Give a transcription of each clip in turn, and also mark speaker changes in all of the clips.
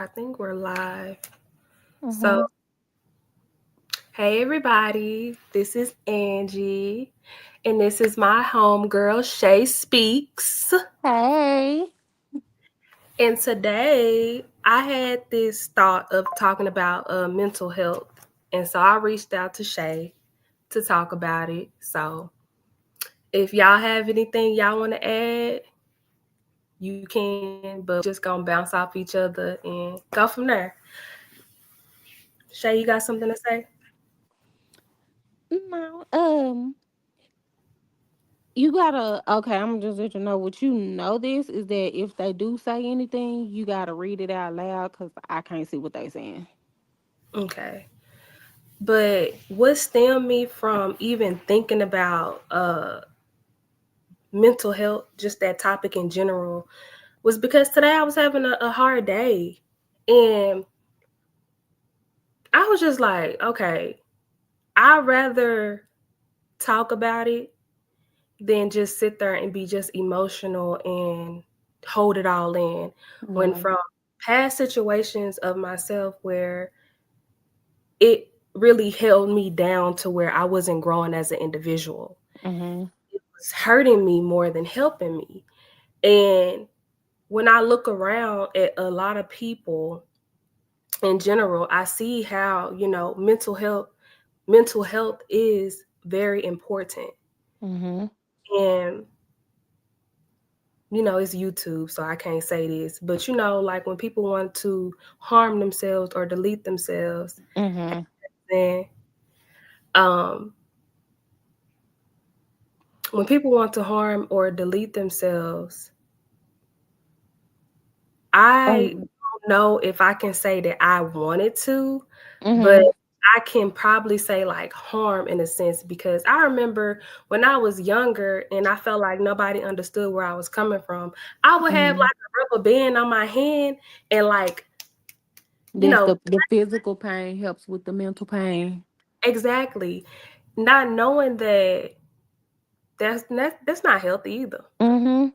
Speaker 1: I think we're live. So,
Speaker 2: Mm-hmm.
Speaker 1: hey everybody, this is Angie, and this is my homegirl, Shay Speaks.
Speaker 2: Hey.
Speaker 1: And today I had this thought of talking about mental health. And so I reached out to Shay to talk about it. So, if y'all have anything y'all want to add, you can, but we just gonna bounce off each other and go from there. Shay, you got something to say?
Speaker 2: No, you gotta okay, I'm just let you know what you know this is that if they do say anything, you gotta read it out loud because I can't see what they saying.
Speaker 1: Okay. But what stemmed me from even thinking about mental health, just that topic in general, was because today I was having a hard day. And I was just like, okay, I'd rather talk about it than just sit there and be just emotional and hold it all in. When
Speaker 2: Yeah.
Speaker 1: from past situations of myself where it really held me down to where I wasn't growing as an individual.
Speaker 2: Mm-hmm.
Speaker 1: It was hurting me more than helping me. And when I look around at a lot of people in general, I see how, mental health is very important.
Speaker 2: Mm-hmm.
Speaker 1: And it's YouTube, so I can't say this, but like when people want to harm themselves or delete themselves,
Speaker 2: Mm-hmm.
Speaker 1: then um when people want to harm or delete themselves, I
Speaker 2: Um,
Speaker 1: don't know if I can say that I wanted to, but
Speaker 2: mm-hmm.
Speaker 1: I can probably say like harm in a sense because I remember when I was younger and I felt like nobody understood where I was coming from. I would have
Speaker 2: Mm-hmm.
Speaker 1: like a rubber band on my hand and like, you
Speaker 2: That's
Speaker 1: know,
Speaker 2: the physical pain helps with the mental pain.
Speaker 1: exactly, not knowing that that's not healthy either.
Speaker 2: Mm-hmm.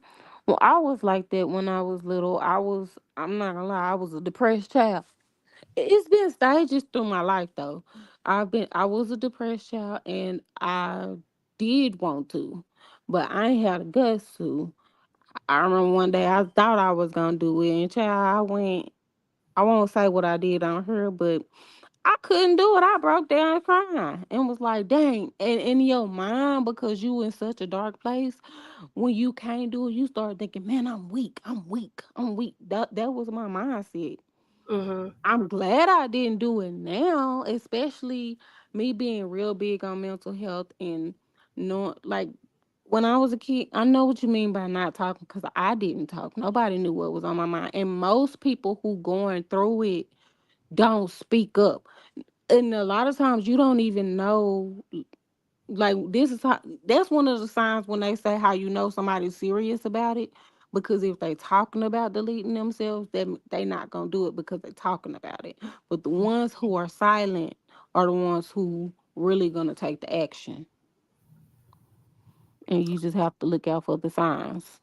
Speaker 2: Well, I was like that when I was little. I'm not gonna lie, I was a depressed child. It's been stages through my life though. I was a depressed child and I did want to, but I ain't had the guts to. I remember one day I thought I was gonna do it and child I won't say what I did on her, but I couldn't do it. I broke down crying and was like, dang. And in your mind, because you in such a dark place, when you can't do it, you start thinking, man, I'm weak. I'm weak. I'm weak. That was my mindset.
Speaker 1: Mhm.
Speaker 2: I'm glad I didn't do it now, especially me being real big on mental health and not like when I was a kid. I know what you mean by not talking because I didn't talk. Nobody knew what was on my mind, and most people who going through it don't speak up. And a lot of times you don't even know like this is how that's one of the signs when they say how you know somebody's serious about it because if they talking about deleting themselves then they not gonna do it because they talking about it, but the ones who are silent are the ones who really gonna take the action, and you just have to look out for the signs.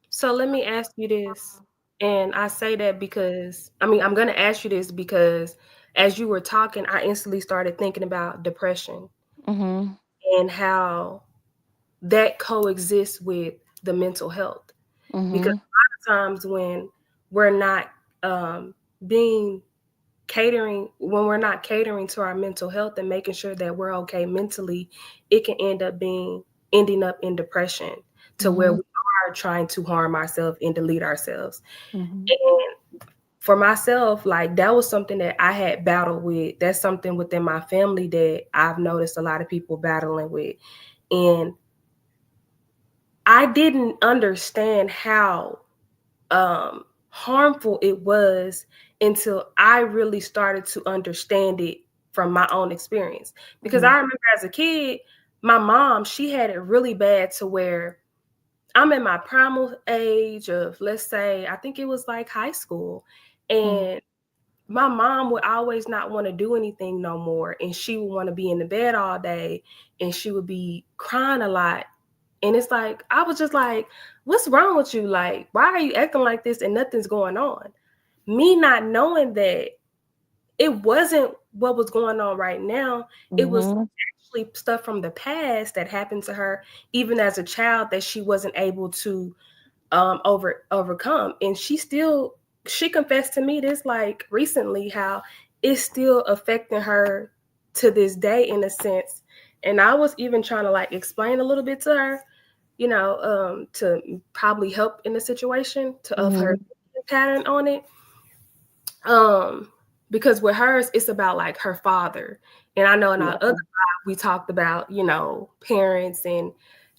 Speaker 1: So let me ask you this. And I say that because, I mean, I'm going to ask you this because as you were talking, I instantly started thinking about depression
Speaker 2: Mm-hmm.
Speaker 1: and how that coexists with the mental health. Because
Speaker 2: Mm-hmm.
Speaker 1: a lot of times we're not um, being when we're not catering to our mental health and making sure that we're okay mentally, it can ending up in depression to where
Speaker 2: Mm-hmm.
Speaker 1: we are trying to harm ourselves and delete ourselves.
Speaker 2: Mm-hmm.
Speaker 1: And for myself, like that was something that I had battled with. That's something within my family that I've noticed a lot of people battling with. And I didn't understand how harmful it was until I really started to understand it from my own experience. Because
Speaker 2: Mm-hmm.
Speaker 1: I remember as a kid, my mom, she had it really bad to where I'm in my primal age of, let's say, I think it was like high school. And my mom would always not want to do anything no more. And she would want to be in the bed all day and she would be crying a lot. And it's like, I was just like, what's wrong with you? Like, why are you acting like this and nothing's going on? me not knowing that it wasn't what was going on right now. It was
Speaker 2: Mhm.
Speaker 1: actually stuff from the past that happened to her, even as a child, that she wasn't able to overcome. And she confessed to me this like recently how it's still affecting her to this day in a sense. And I was even trying to like explain a little bit to her, to probably help in the situation to of her
Speaker 2: Mhm.
Speaker 1: pattern on it. Um, because with hers, it's about like her father. And I know in our other
Speaker 2: Yeah.
Speaker 1: live, we talked about, parents and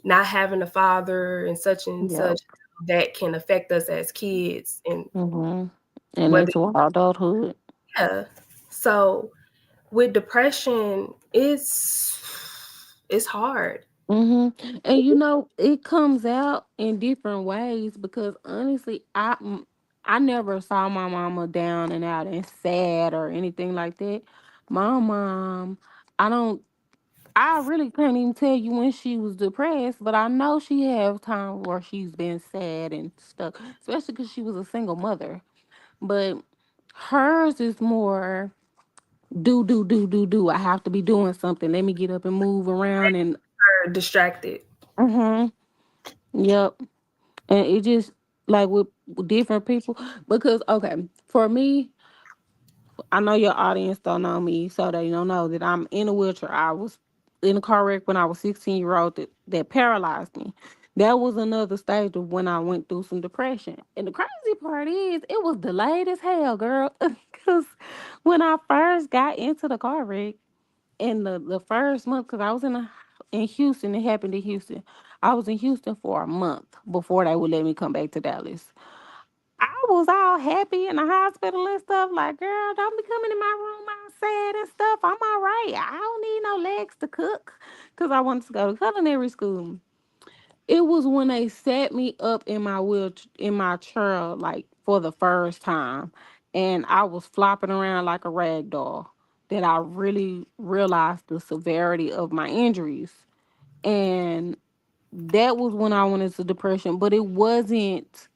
Speaker 1: not having a father and such
Speaker 2: Yep.
Speaker 1: that can affect us as kids and
Speaker 2: Mhm. And
Speaker 1: whether
Speaker 2: into adulthood.
Speaker 1: yeah. So with depression, it's hard.
Speaker 2: And it comes out in different ways because honestly, I never saw my mama down and out and sad or anything like that. My mom, I don't I really can't even tell you when she was depressed, but I know she have times where she's been sad and stuck, especially because she was a single mother. But hers is more do. I have to be doing something. Let me get up and move around and
Speaker 1: Or distracted.
Speaker 2: mhm. Yep. And it just like with different people because okay, for me, I know your audience don't know me, so they don't know that I'm in a wheelchair. I was in a car wreck when I was 16 old that paralyzed me. That was another stage of when I went through some depression. And the crazy part is it was delayed as hell, girl. Cause when I first got into the car wreck in the first month, because I was in Houston, it happened in Houston. I was in Houston for a month before they would let me come back to Dallas. I was all happy in the hospital and stuff. Like, girl, don't be coming in my room all sad and stuff. I'm all right. I don't need no legs to cook because I wanted to go to culinary school. It was when they set me up in my in my chair, like for the first time, and I was flopping around like a rag doll, that I really realized the severity of my injuries. And that was when I went into depression, but it wasn't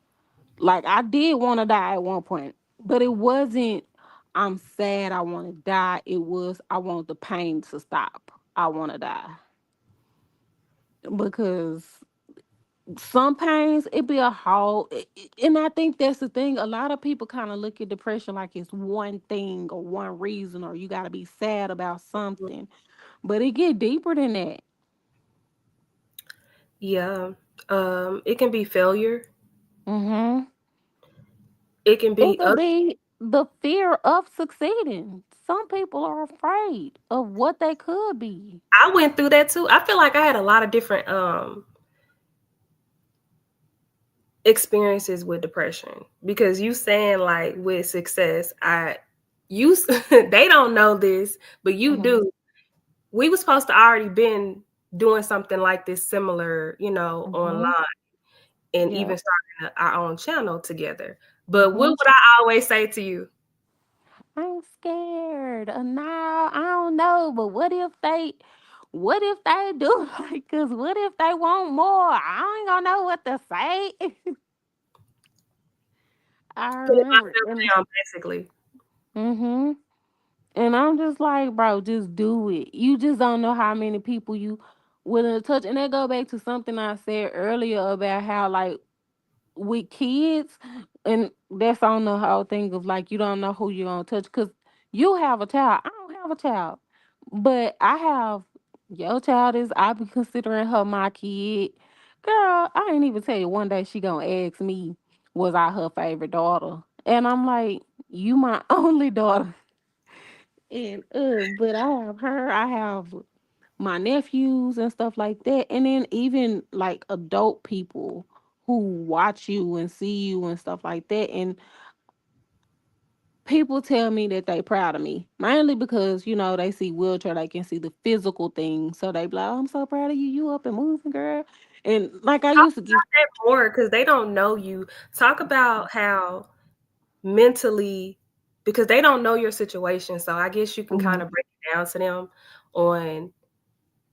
Speaker 2: like I did want to die at one point, but it wasn't I'm sad I want to die. It was I want the pain to stop. I want to die because some pains it be a whole and I think that's the thing. A lot of people kind of look at depression like it's one thing or one reason or you got to be sad about something, but it get deeper than that.
Speaker 1: Yeah. It can be failure.
Speaker 2: Mhm.
Speaker 1: It can
Speaker 2: It
Speaker 1: be
Speaker 2: could be the fear of succeeding. Some people are afraid of what they could be.
Speaker 1: I went through that too. I feel like I had a lot of different experiences with depression because you saying like with success, they don't know this, but you
Speaker 2: Mhm.
Speaker 1: do. We were supposed to already been doing something like this similar, online
Speaker 2: Mhm.
Speaker 1: and
Speaker 2: Yeah.
Speaker 1: even starting our own channel together. But what
Speaker 2: Mhm.
Speaker 1: would I always say to you?
Speaker 2: I'm scared. No, I don't know. But what if they do? Like, cause what if they want more? I ain't gonna know what to say. I
Speaker 1: Putting
Speaker 2: remember,
Speaker 1: myself
Speaker 2: and
Speaker 1: down, basically.
Speaker 2: mhm. And I'm just like, bro, just do it. You just don't know how many people you willing to touch. And that go back to something I said earlier about how like with kids, and that's on the whole thing of like you don't know who you're gonna touch because you have a child. I don't have a child, but I have your child is I be considering her my kid. Girl, I ain't even tell you one day she gonna ask me, was I her favorite daughter? And I'm like, you my only daughter. And but I have her, I have my nephews and stuff like that. And then even like adult people who watch you and see you and stuff like that. And people tell me that they proud of me. Mainly because, they see wheelchair, they can see the physical thing. So they be like, oh, I'm so proud of you. You up and moving, girl. And like I
Speaker 1: Talk
Speaker 2: used to get
Speaker 1: about that more because they don't know you. Talk about how mentally, because they don't know your situation. So I guess you can kind
Speaker 2: mhm,
Speaker 1: of break it down to them on,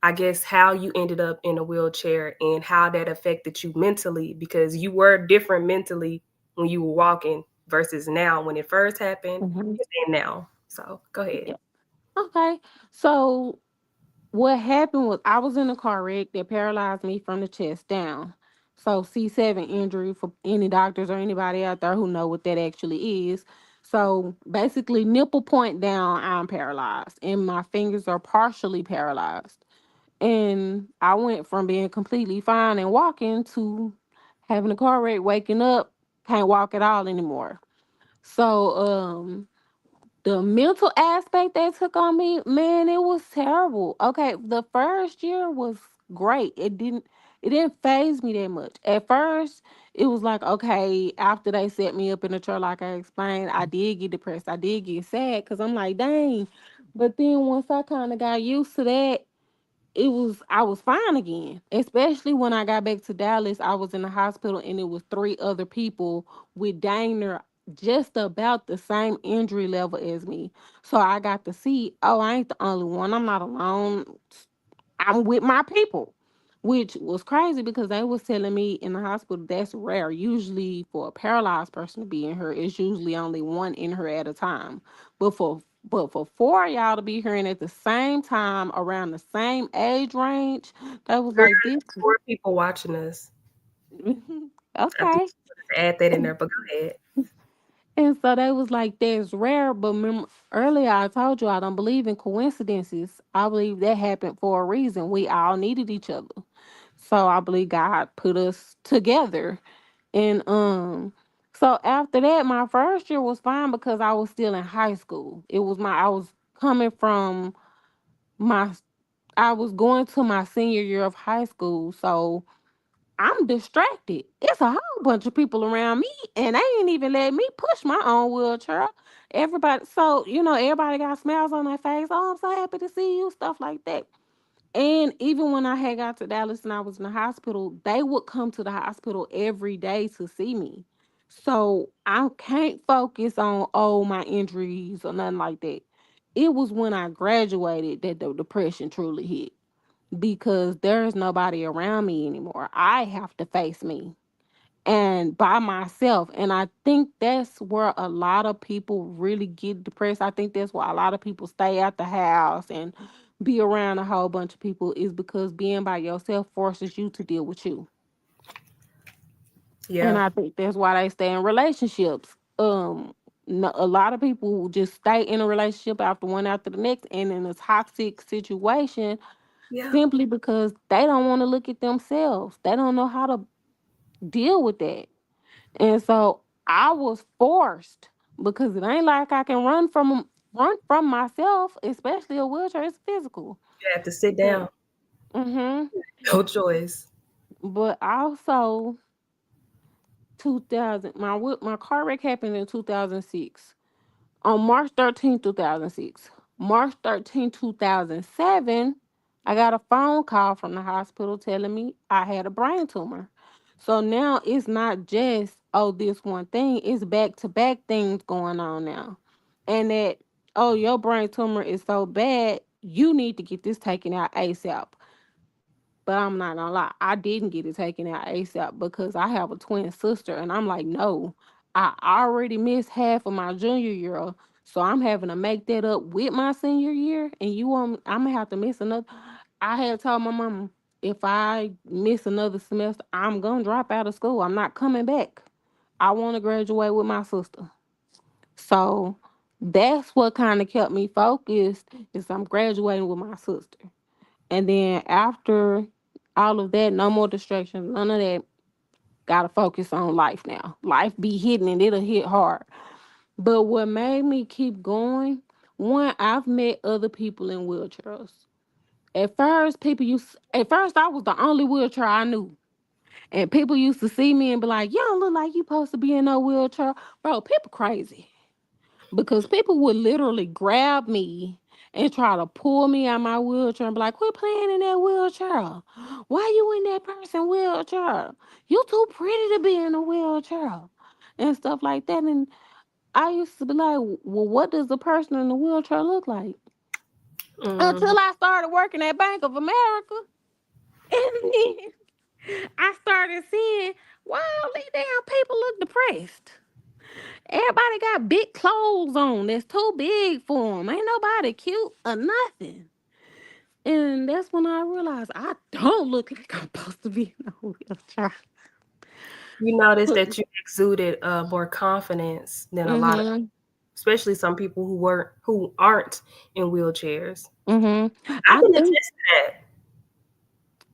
Speaker 1: I guess, how you ended up in a wheelchair and how that affected you mentally because you were different mentally when you were walking versus now when it first happened
Speaker 2: Mhm.
Speaker 1: and now. So go ahead.
Speaker 2: Yeah. Okay. So what happened was I was in a car wreck that paralyzed me from the chest down. So C7 injury for any doctors or anybody out there who know what that actually is. So basically nipple point down, I'm paralyzed and my fingers are partially paralyzed. And I went from being completely fine and walking to having a car wreck, waking up, can't walk at all anymore. So the mental aspect they took on me, man, it was terrible. Okay, the first year was great. It didn't phase me that much. At first, it was like, okay, after they set me up in the chair, like I explained, I did get depressed. I did get sad because I'm like, dang. But then once I kind of got used to that, I was fine again. Especially when I got back to Dallas, I was in the hospital and it was three other people with dang near just about the same injury level as me. So I got to see, oh, I ain't the only one. I'm not alone. I'm with my people, which was crazy because they was telling me in the hospital that's rare. Usually for a paralyzed person to be in her, it's usually only one in her at a time. But for four of y'all to be hearing at the same time around the same age range, that was
Speaker 1: Girl,
Speaker 2: like this.
Speaker 1: there's 4 people watching us. I just
Speaker 2: Okay.
Speaker 1: wanted to add that in there, but go ahead.
Speaker 2: And so they was like, that's rare. But remember, earlier I told you I don't believe in coincidences. I believe that happened for a reason. We all needed each other. So I believe God put us together. And so after that, my first year was fine because I was still in high school. I was coming from my I was going to my senior year of high school. So I'm distracted. It's a whole bunch of people around me, and they ain't even let me push my own wheelchair. Everybody, so everybody got smiles on their face. Oh, I'm so happy to see you, stuff like that. And even when I had got to Dallas and I was in the hospital, they would come to the hospital every day to see me. So I can't focus on my injuries or nothing like that. It was when I graduated that the depression truly hit because there's nobody around me anymore. I have to face me and by myself. And I think that's where a lot of people really get depressed. I think that's why a lot of people stay at the house and be around a whole bunch of people is because being by yourself forces you to deal with you. And
Speaker 1: Yeah.
Speaker 2: I think that's why they stay in relationships. A lot of people just stay in a relationship after one after the next and in a toxic situation
Speaker 1: Yeah.
Speaker 2: simply because they don't want to look at themselves. They don't know how to deal with that. And so I was forced because it ain't like I can run from myself, especially a wheelchair. It's physical.
Speaker 1: You have to sit
Speaker 2: But
Speaker 1: down.
Speaker 2: hmm
Speaker 1: No choice.
Speaker 2: but also 2000 my car wreck happened in 2006. On March 13th, 2006. March 13th, 2007, I got a phone call from the hospital telling me I had a brain tumor. So now it's not just, oh, this one thing, it's back to back things going on now. And that, oh, your brain tumor is so bad, you need to get this taken out ASAP. But I'm not gonna lie, I didn't get it taken out ASAP because I have a twin sister, and I'm like, no, I already missed half of my junior year, so I'm having to make that up with my senior year, and I'm gonna have to miss another. I had told my mama if I miss another semester, I'm gonna drop out of school. I'm not coming back. I want to graduate with my sister. So that's what kind of kept me focused is I'm graduating with my sister. And then after all of that, no more distractions, none of that. Gotta focus on life now. Life be hitting and it'll hit hard. But what made me keep going, one, I've met other people in wheelchairs. At first I was the only wheelchair I knew. And people used to see me and be like, you don't look like you supposed to be in no wheelchair. Bro, people crazy because people would literally grab me and try to pull me out my wheelchair and be like, quit playing in that wheelchair. Why you in that person wheelchair? You too pretty to be in a wheelchair. And stuff like that. And I used to be like, well, what does the person in the wheelchair look like?
Speaker 1: Hmm.
Speaker 2: Until I started working at Bank of America. And then I started seeing, why all these damn people look depressed? Everybody got big clothes on that's too big for them. Ain't nobody cute or nothing. And that's when I realized I don't look like I'm supposed to be in a wheelchair.
Speaker 1: You notice that you exuded more confidence than a lot of,
Speaker 2: Mm-hmm.
Speaker 1: especially some people who aren't in wheelchairs.
Speaker 2: Mm-hmm.
Speaker 1: I can attest to that.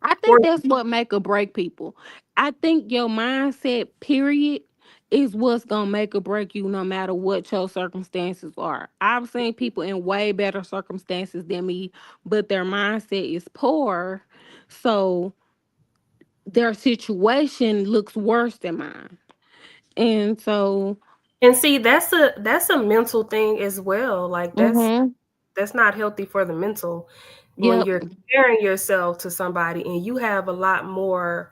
Speaker 2: I
Speaker 1: For
Speaker 2: think that's what make or break people. I think your mindset, period, is what's gonna make or break you no matter what your circumstances are. I've seen people in way better circumstances than me, but their mindset is poor. So their situation looks worse than mine. And so
Speaker 1: and see, that's a mental thing as well. Like
Speaker 2: mm-hmm.
Speaker 1: that's not healthy for the mental when
Speaker 2: Yep.
Speaker 1: you're comparing yourself to somebody and you have a lot more,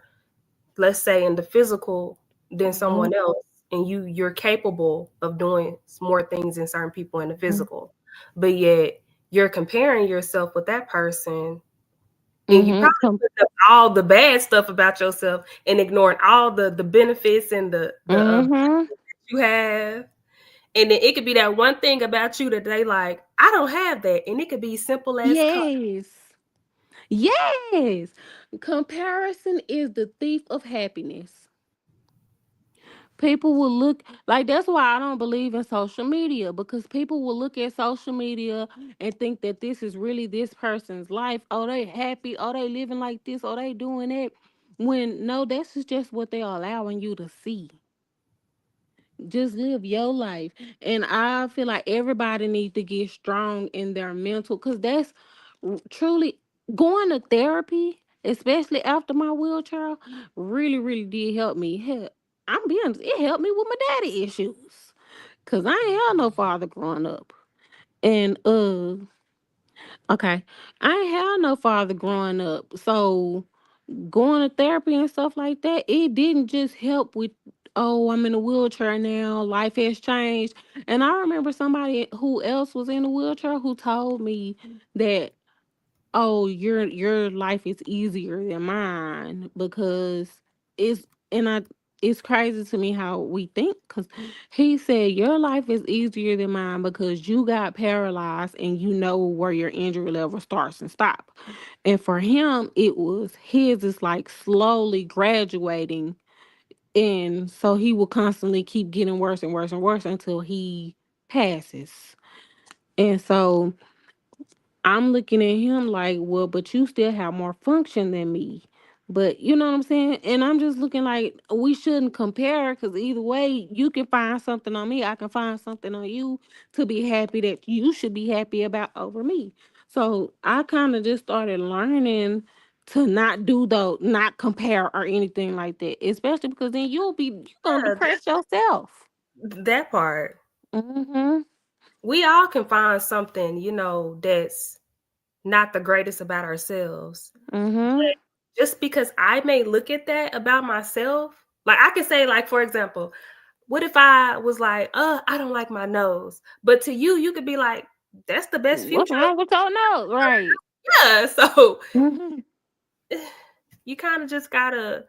Speaker 1: let's say, in the physical than
Speaker 2: Mm-hmm.
Speaker 1: someone else, and you're capable of doing more things than certain people in the physical, but yet you're comparing yourself with that person, and you probably
Speaker 2: Mm-hmm.
Speaker 1: put up all the bad stuff about yourself and ignoring all the benefits and the
Speaker 2: Mm-hmm.
Speaker 1: you have. And then it could be that one thing about you that they like, I don't have that. And it could be simple as color.
Speaker 2: Yes. Yes. Comparison is the thief of happiness. People will look like that's why I don't believe in social media because people will look at social media and think that this is really this person's life. Oh, they happy. Oh, they living like this. Oh, they doing it. When no, this is just what they're allowing you to see. Just live your life. And I feel like everybody needs to get strong in their mental because that's truly going to therapy, especially after my wheelchair, really, really did help me. Hell, I'm being honest, it helped me with my daddy issues. Cause I ain't had no father growing up. And okay. I ain't had no father growing up. So going to therapy and stuff like that, it didn't just help with, oh, I'm in a wheelchair now, life has changed. And I remember somebody who else was in a wheelchair who told me that, oh, your life is easier than mine because it's and I it's crazy to me how we think because he said your life is easier than mine because you got paralyzed and you know where your injury level starts and stop. And for him, it was his is like slowly graduating. And so he will constantly keep getting worse and worse and worse until he passes. And so I'm looking at him like, well, but you still have more function than me. But you know what I'm saying? And I'm just looking like we shouldn't compare because either way, you can find something on me. I can find something on you to be happy that you should be happy about over me. So I kind of just started learning to not do though, not compare or anything like that. Especially because then you're gonna
Speaker 1: Yeah,
Speaker 2: depress yourself.
Speaker 1: that part.
Speaker 2: Mm-hmm.
Speaker 1: We all can find something, that's not the greatest about ourselves.
Speaker 2: Mm-hmm.
Speaker 1: Just because I may look at that about myself, like I could say, like, for example, what if I was like, I don't like my nose. But to you, you could be like, that's the best
Speaker 2: What's
Speaker 1: future.
Speaker 2: wrong with your nose? Right.
Speaker 1: Yeah. So
Speaker 2: Mm-hmm.
Speaker 1: you kind of just gotta,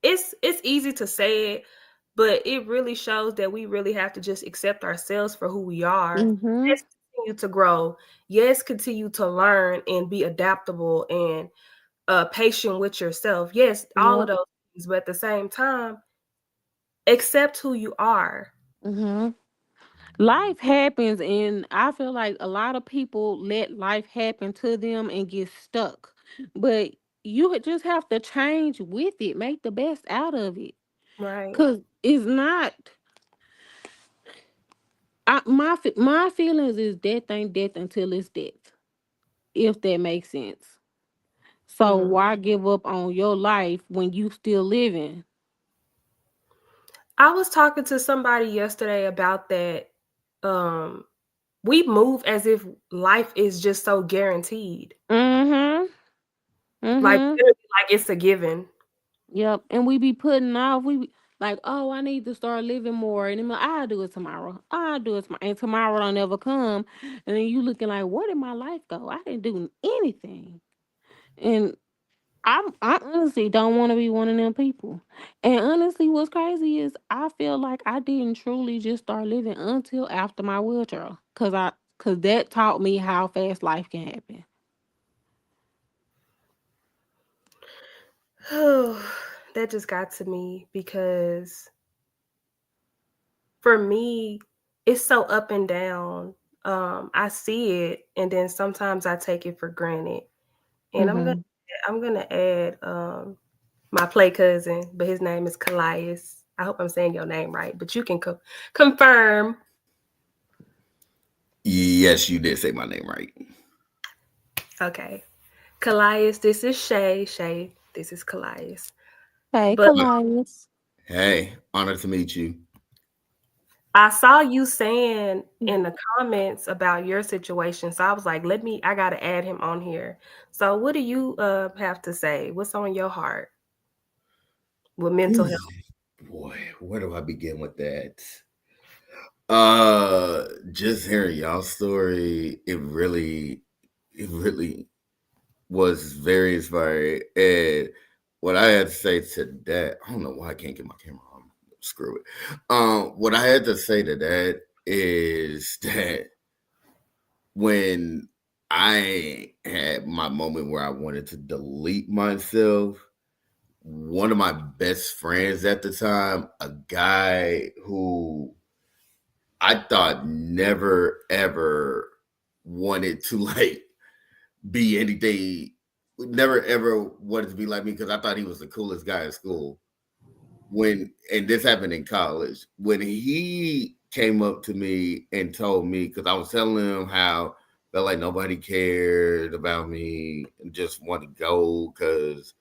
Speaker 1: it's easy to say it, but it really shows that we really have to just accept ourselves for who we are.
Speaker 2: Mm-hmm.
Speaker 1: Yes, continue to grow. Yes, continue to learn and be adaptable and patient with yourself. Yes, all of
Speaker 2: Yep.
Speaker 1: those things, but at the same time, accept who you are.
Speaker 2: Hmm. Life happens, and I feel like a lot of people let life happen to them and get stuck. But you just have to change with it, make the best out of it.
Speaker 1: Right.
Speaker 2: Cause it's not. My feelings is death ain't death until it's death. If that makes sense. So
Speaker 1: Hmm.
Speaker 2: why give up on your life when you still living?
Speaker 1: I was talking to somebody yesterday about that. Um, we move as if life is just so guaranteed.
Speaker 2: Mm-hmm.
Speaker 1: Like
Speaker 2: Mm-hmm.
Speaker 1: literally, like it's a given.
Speaker 2: Yep, and we be putting off. We be like, oh, I need to start living more, and then I'll do it tomorrow. I'll do it tomorrow, and tomorrow don't ever come. And then you looking like, where did my life go? I didn't do anything. And I honestly don't want to be one of them people. And honestly, what's crazy is I feel like I didn't truly just start living until after my wheelchair, cause that taught me how fast life can happen.
Speaker 1: Oh, that just got to me because for me, it's so up and down. I see it, and then sometimes I take it for granted. And
Speaker 2: Hmm.
Speaker 1: I'm gonna add my play cousin, but his name is Keliyas. I hope I'm saying your name right, but you can confirm.
Speaker 3: Yes, you did say my name right.
Speaker 1: Okay, Keliyas, this is Shay. Shay, this is Keliyas.
Speaker 2: Hey,
Speaker 1: But
Speaker 2: Keliyas.
Speaker 3: Hey, honored to meet you.
Speaker 1: I saw you saying in the comments about your situation, so I was like, I gotta add him on here. So, what do you have to say? What's on your heart with mental
Speaker 3: Whew,
Speaker 1: health?
Speaker 3: boy, where do I begin with that? Just hearing y'all story, it really was very inspiring. And what I had to say to that, I don't know why I can't get my camera on. Screw it. What I had to say to that is that when I had my moment where I wanted to delete myself, one of my best friends at the time, a guy who I thought never ever wanted to like be anything, never ever wanted to be like me because I thought he was the coolest guy in school. And this happened in college, when he came up to me and told me, because I was telling him how felt like nobody cared about me and just want to go because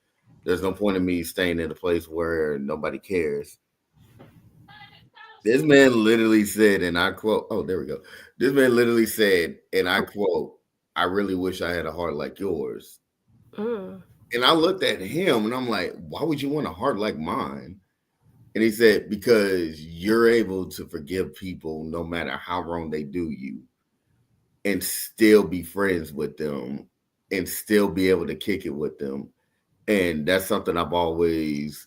Speaker 3: there's no point in me staying in a place where nobody cares. This man literally said, and I quote, oh, there we go. This man literally said, and I quote, I really wish I had a heart like yours.
Speaker 1: Mm,
Speaker 3: And I looked at him and I'm like, why would you want a heart like mine? And he said, because you're able to forgive people no matter how wrong they do you and still be friends with them and still be able to kick it with them. And that's something I've always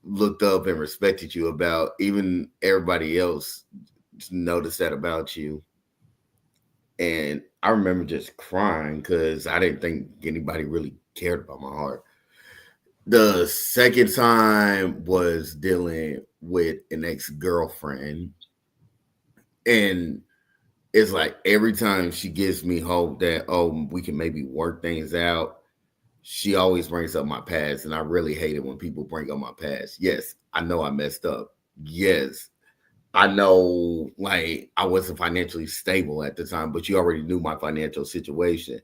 Speaker 3: looked up and respected you about. Even everybody else noticed that about you. And I remember just crying because I didn't think anybody really cared about my heart. The second time was dealing with an ex girlfriend. And it's like every time she gives me hope that, oh, we can maybe work things out, she always brings up my past. And I really hate it when people bring up my past. Yes, I know I messed up. Yes, I know like I wasn't financially stable at the time, but you already knew my financial situation.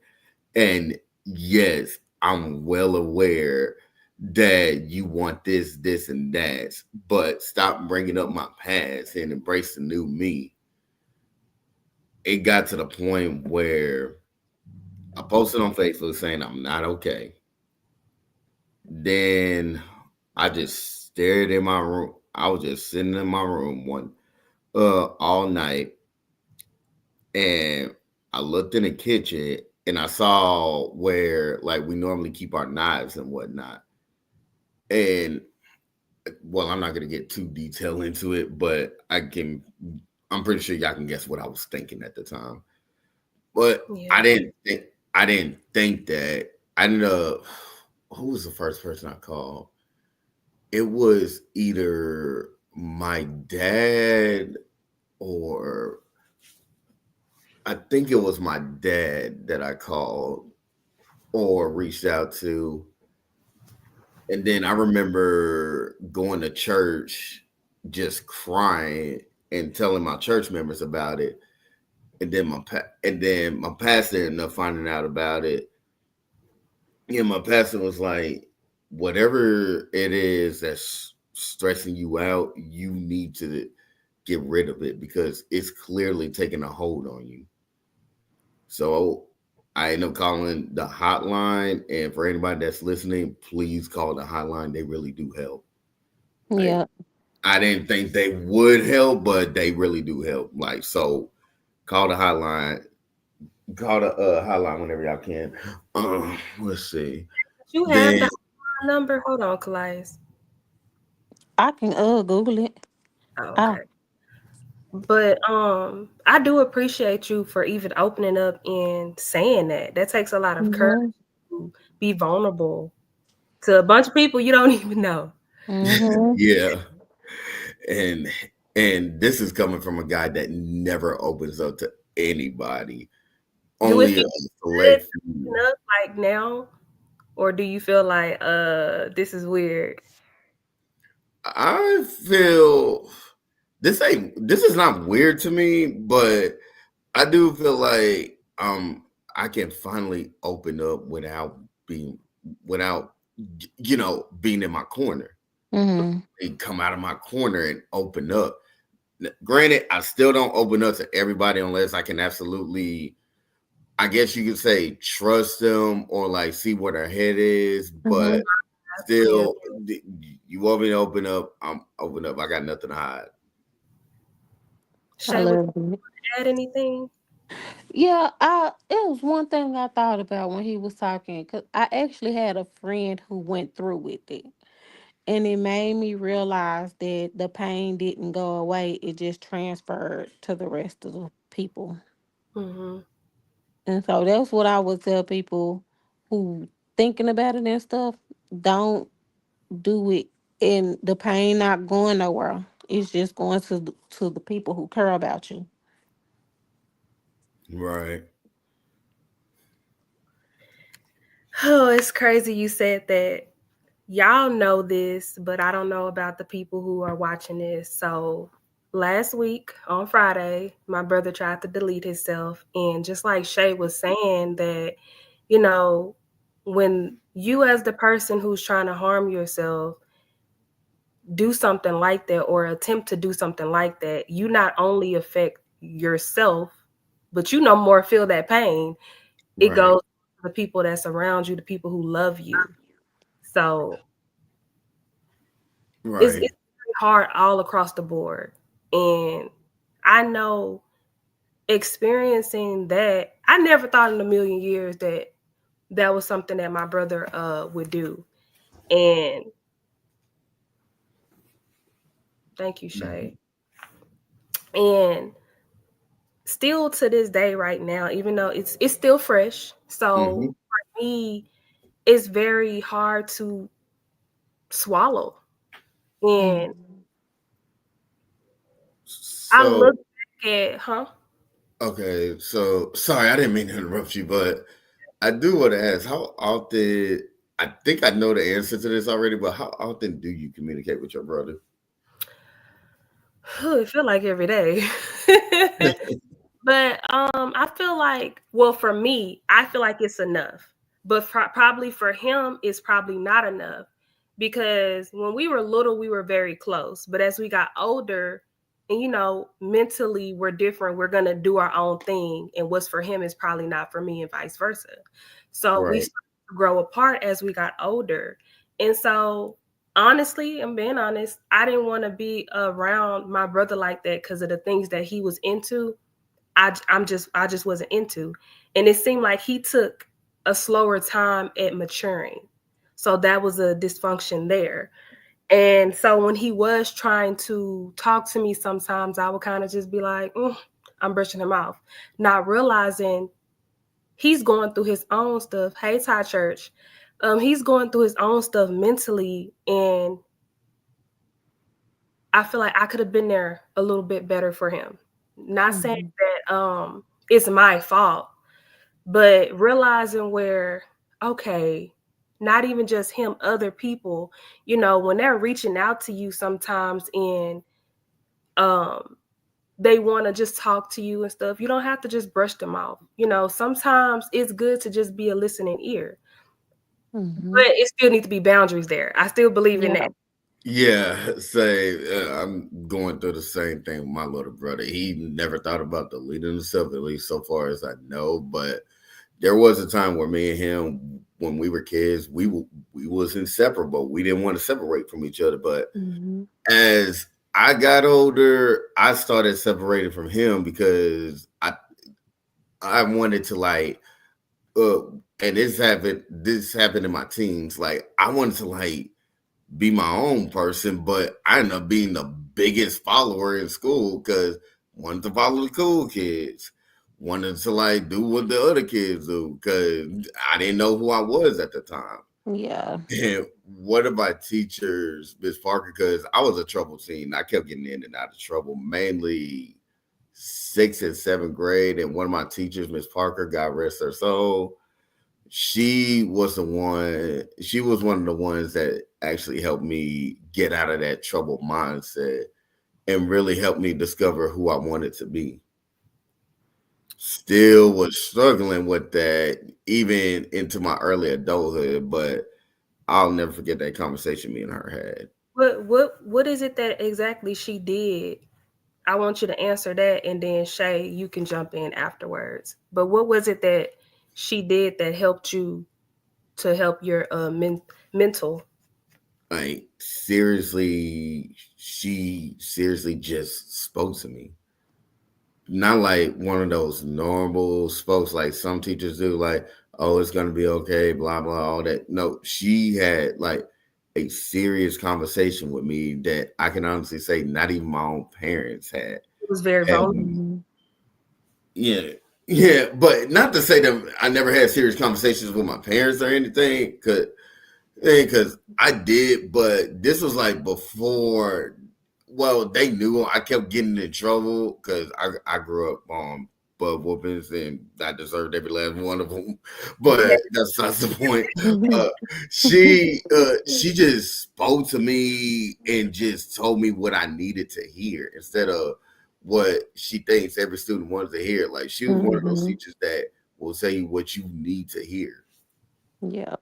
Speaker 3: And yes, I'm well aware that you want this, and that, but stop bringing up my past and embrace the new me. It got to the point where I posted on Facebook saying I'm not okay. Then I just stared in my room. I was just sitting in my room one all night, and I looked in the kitchen and I saw where like we normally keep our knives and whatnot. And well, I'm not gonna get too detailed into it, but I'm pretty sure y'all can guess what I was thinking at the time. But
Speaker 1: yeah.
Speaker 3: I didn't think that. I ended up who was the first person I called? It was either my dad or I think it was my dad that I called or reached out to. And then I remember going to church just crying and telling my church members about it. And then my pastor ended up finding out about it. Yeah, my pastor was like, whatever it is that's stressing you out, you need to get rid of it because it's clearly taking a hold on you. So I ended up calling the hotline. And for anybody that's listening, please call the hotline. They really do help. Like,
Speaker 2: Yeah.
Speaker 3: I didn't think they would help, but they really do help. Like, so call the hotline. Call the hotline whenever y'all can. Let's see.
Speaker 1: You have
Speaker 3: then
Speaker 1: the number? Hold on, Keliyas.
Speaker 2: I can Google it.
Speaker 1: Oh,
Speaker 2: Ah.
Speaker 1: okay. But I do appreciate you for even opening up and saying that. That takes a lot of courage
Speaker 2: Mhm.
Speaker 1: to be vulnerable to a bunch of people you don't even know.
Speaker 2: Mhm.
Speaker 3: yeah, and this is coming from a guy that never opens up to anybody.
Speaker 1: Do it
Speaker 3: Only
Speaker 1: feel
Speaker 3: a
Speaker 1: good
Speaker 3: select
Speaker 1: to
Speaker 3: few.
Speaker 1: open up like now, or do you feel like this is weird?
Speaker 3: I feel this is not weird to me, but I do feel like I can finally open up being without being in my corner.
Speaker 2: Mhm.
Speaker 3: And come out of my corner and open up. Granted, I still don't open up to everybody unless I can absolutely, I guess you could say, trust them or like see where their head is. But
Speaker 2: Mhm.
Speaker 1: Yeah.
Speaker 3: still, you want me to open up? I'm open up. I got nothing to hide.
Speaker 2: I
Speaker 1: Shay, would
Speaker 2: love it.
Speaker 1: you add anything?
Speaker 2: Yeah, I it was one thing I thought about when he was talking because I actually had a friend who went through with it, and it made me realize that the pain didn't go away; it just transferred to the rest of the people.
Speaker 1: Mm-hmm.
Speaker 2: And so that's what I would tell people who thinking about it and stuff. Don't do it, and the pain not going nowhere. It's just going to the people who care about you.
Speaker 3: Right.
Speaker 1: Oh, it's crazy you said that. Y'all know this, but I don't know about the people who are watching this. So last week on Friday, my brother tried to delete himself. And just like Shay was saying, that, you know, when you, as the person who's trying to harm yourself, do something like that or attempt to do something like that, you not only affect yourself, but you no more feel that pain. It
Speaker 3: Right.
Speaker 1: goes to the people that's around you, the people who love you. So it's
Speaker 3: Right.
Speaker 1: very hard all across the board. And I know experiencing that, I never thought in a million years that that was something that my brother would do. And thank you,
Speaker 3: Mm-hmm.
Speaker 1: Shay. And still to this day right now, even though it's still fresh.
Speaker 3: Mm-hmm.
Speaker 1: So for me, it's very hard to swallow. And
Speaker 2: Mhm.
Speaker 1: I
Speaker 3: So
Speaker 1: look back at, huh?
Speaker 3: okay, so sorry, I didn't mean to interrupt you, but I do want to ask how often. I think I know the answer to this already, but how often do you communicate with your brother?
Speaker 1: It feel like every day. But I feel like, well, for me, I feel like it's enough. But probably for him, it's probably not enough because when we were little, we were very close. But as we got older, and mentally we're different. We're gonna do our own thing, and what's for him is probably not for me, and vice versa. So we
Speaker 3: Right.
Speaker 1: started to grow apart as we got older, and so honestly, I'm being honest, I didn't want to be around my brother like that because of the things that he was into. I just wasn't into. And it seemed like he took a slower time at maturing. So that was a dysfunction there. And so when he was trying to talk to me, sometimes I would kind of just be like, I'm brushing him off, not realizing he's going through his own stuff. Hey, Ty Church. He's going through his own stuff mentally. And I feel like I could have been there a little bit better for him. Not saying
Speaker 2: Mhm.
Speaker 1: that it's my fault, but realizing where, okay, not even just him, other people, when they're reaching out to you sometimes and um they want to just talk to you and stuff, you don't have to just brush them off. Sometimes it's good to just be a listening ear,
Speaker 2: Mhm.
Speaker 1: but it still needs to be boundaries there. I still believe in
Speaker 2: Yeah.
Speaker 1: that.
Speaker 3: Yeah, say I'm going through the same thing with my little brother. He never thought about deleting himself, at least so far as I know. But there was a time where me and him, when we were kids, we was inseparable. We didn't want to separate from each other. But
Speaker 2: Mhm.
Speaker 3: as I got older, I started separating from him because I wanted to like and this happened in my teens. Like I wanted to like be my own person, but I ended up being the biggest follower in school because wanted to follow the cool kids, wanted to like do what the other kids do because I didn't know who I was at the time.
Speaker 2: Yeah.
Speaker 3: And one of my teachers, Miss Parker, because I was a trouble teen, I kept getting in and out of trouble, mainly sixth and seventh grade. And one of my teachers, Miss Parker, God rest her soul, she was one of the ones that actually helped me get out of that troubled mindset and really helped me discover who I wanted to be. Still was struggling with that even into my early adulthood, but I'll never forget that conversation me and her had.
Speaker 1: What is it that exactly she did? I want you to answer that, and then Shay, you can jump in afterwards. But what was it that she did that helped you to help your mental?
Speaker 3: Like seriously, she seriously just spoke to me. Not like one of those normal spokes like some teachers do, like, oh, it's gonna be okay, blah blah, all that. No, she had like a serious conversation with me that I can honestly say not even my own parents had.
Speaker 1: It was very
Speaker 3: had
Speaker 1: vulnerable.
Speaker 2: Mhm.
Speaker 3: yeah, yeah, but not to say that I never had serious conversations with my parents or anything, because I did, but this was like before. Well, they knew I kept getting in trouble because I grew up on butt whoopings and I deserved every last one of them.
Speaker 1: Yeah,
Speaker 3: But that's not the point. Uh, she just spoke to me and just told me what I needed to hear instead of what she thinks every student wants to hear. Like she was one of those
Speaker 2: Mhm.
Speaker 3: teachers that will tell you what you need to hear.
Speaker 2: Yeah.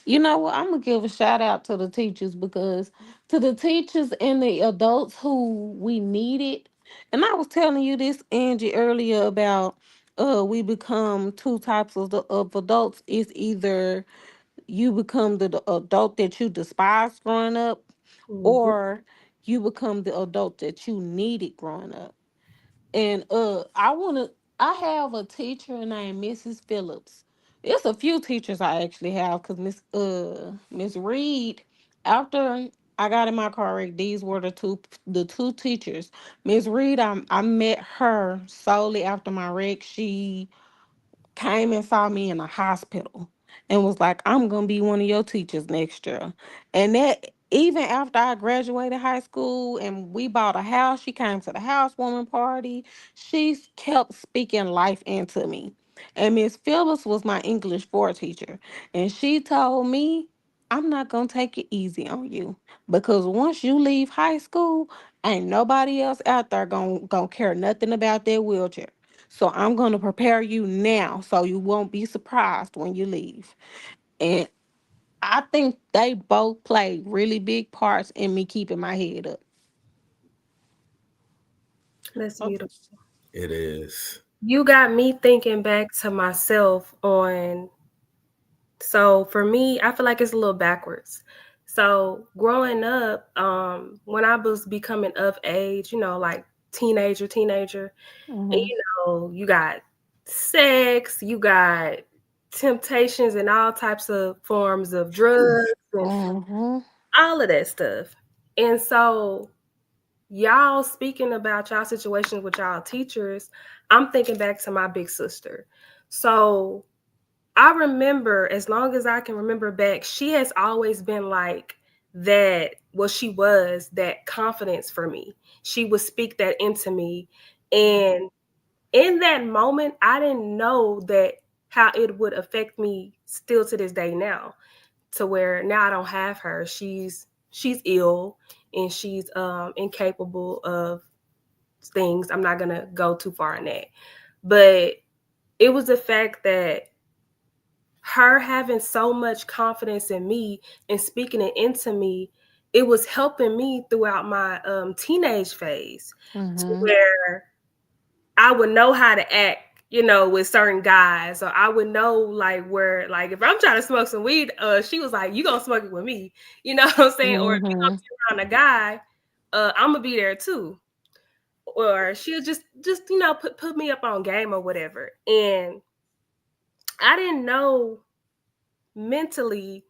Speaker 2: You know what? I'm gonna give a shout out to the teachers because to the teachers and the adults who we needed. And I was telling you this, Angie, earlier about we become two types of adults. It's either you become the adult that you despised growing up,
Speaker 1: hmm
Speaker 2: or you become the adult that you needed growing up. And I have a teacher named Mrs. Phillips. It's a few teachers I actually have because Miss Reed, after I got in my car wreck, these were the two teachers. Miss Reed, I met her solely after my wreck. She came and saw me in the hospital and was like, I'm gonna be one of your teachers next year. And that even after I graduated high school and we bought a house, she came to the housewarming party. She kept speaking life into me. And Miss Phillips was my English 4 teacher. And she told me, I'm not gonna take it easy on you. Because once you leave high school, ain't nobody else out there gonna care nothing about that wheelchair. So I'm going to prepare you now so you won't be surprised when you leave. And I think they both played really big parts in me keeping my head up.
Speaker 1: that's
Speaker 2: Oh.
Speaker 1: beautiful.
Speaker 3: It is.
Speaker 1: You got me thinking back to myself on. So for me, I feel like it's a little backwards. So growing up, when I was becoming of age, like teenager, and
Speaker 2: Mm-hmm.
Speaker 1: you got sex, you got temptations and all types of forms of drugs and
Speaker 2: Mm-hmm.
Speaker 1: all of that stuff. And so y'all speaking about y'all situations with y'all teachers, I'm thinking back to my big sister. So I remember, as long as I can remember back, she has always been like that. Well, she was that confidence for me. She would speak that into me. And in that moment, I didn't know that how it would affect me still to this day now, to where now I don't have her. She's ill and she's incapable of things. I'm not gonna go too far in that. But it was the fact that her having so much confidence in me and speaking it into me, it was helping me throughout my teenage phase, to
Speaker 2: Mm-hmm.
Speaker 1: where I would know how to act, with certain guys, or I would know like where, like if I'm trying to smoke some weed, she was like, "You gonna smoke it with me," you know what I'm saying? Or if you
Speaker 2: Mm-hmm.
Speaker 1: come around a guy, I'm gonna be there too. Or she'll just put me up on game or whatever. And I didn't know mentally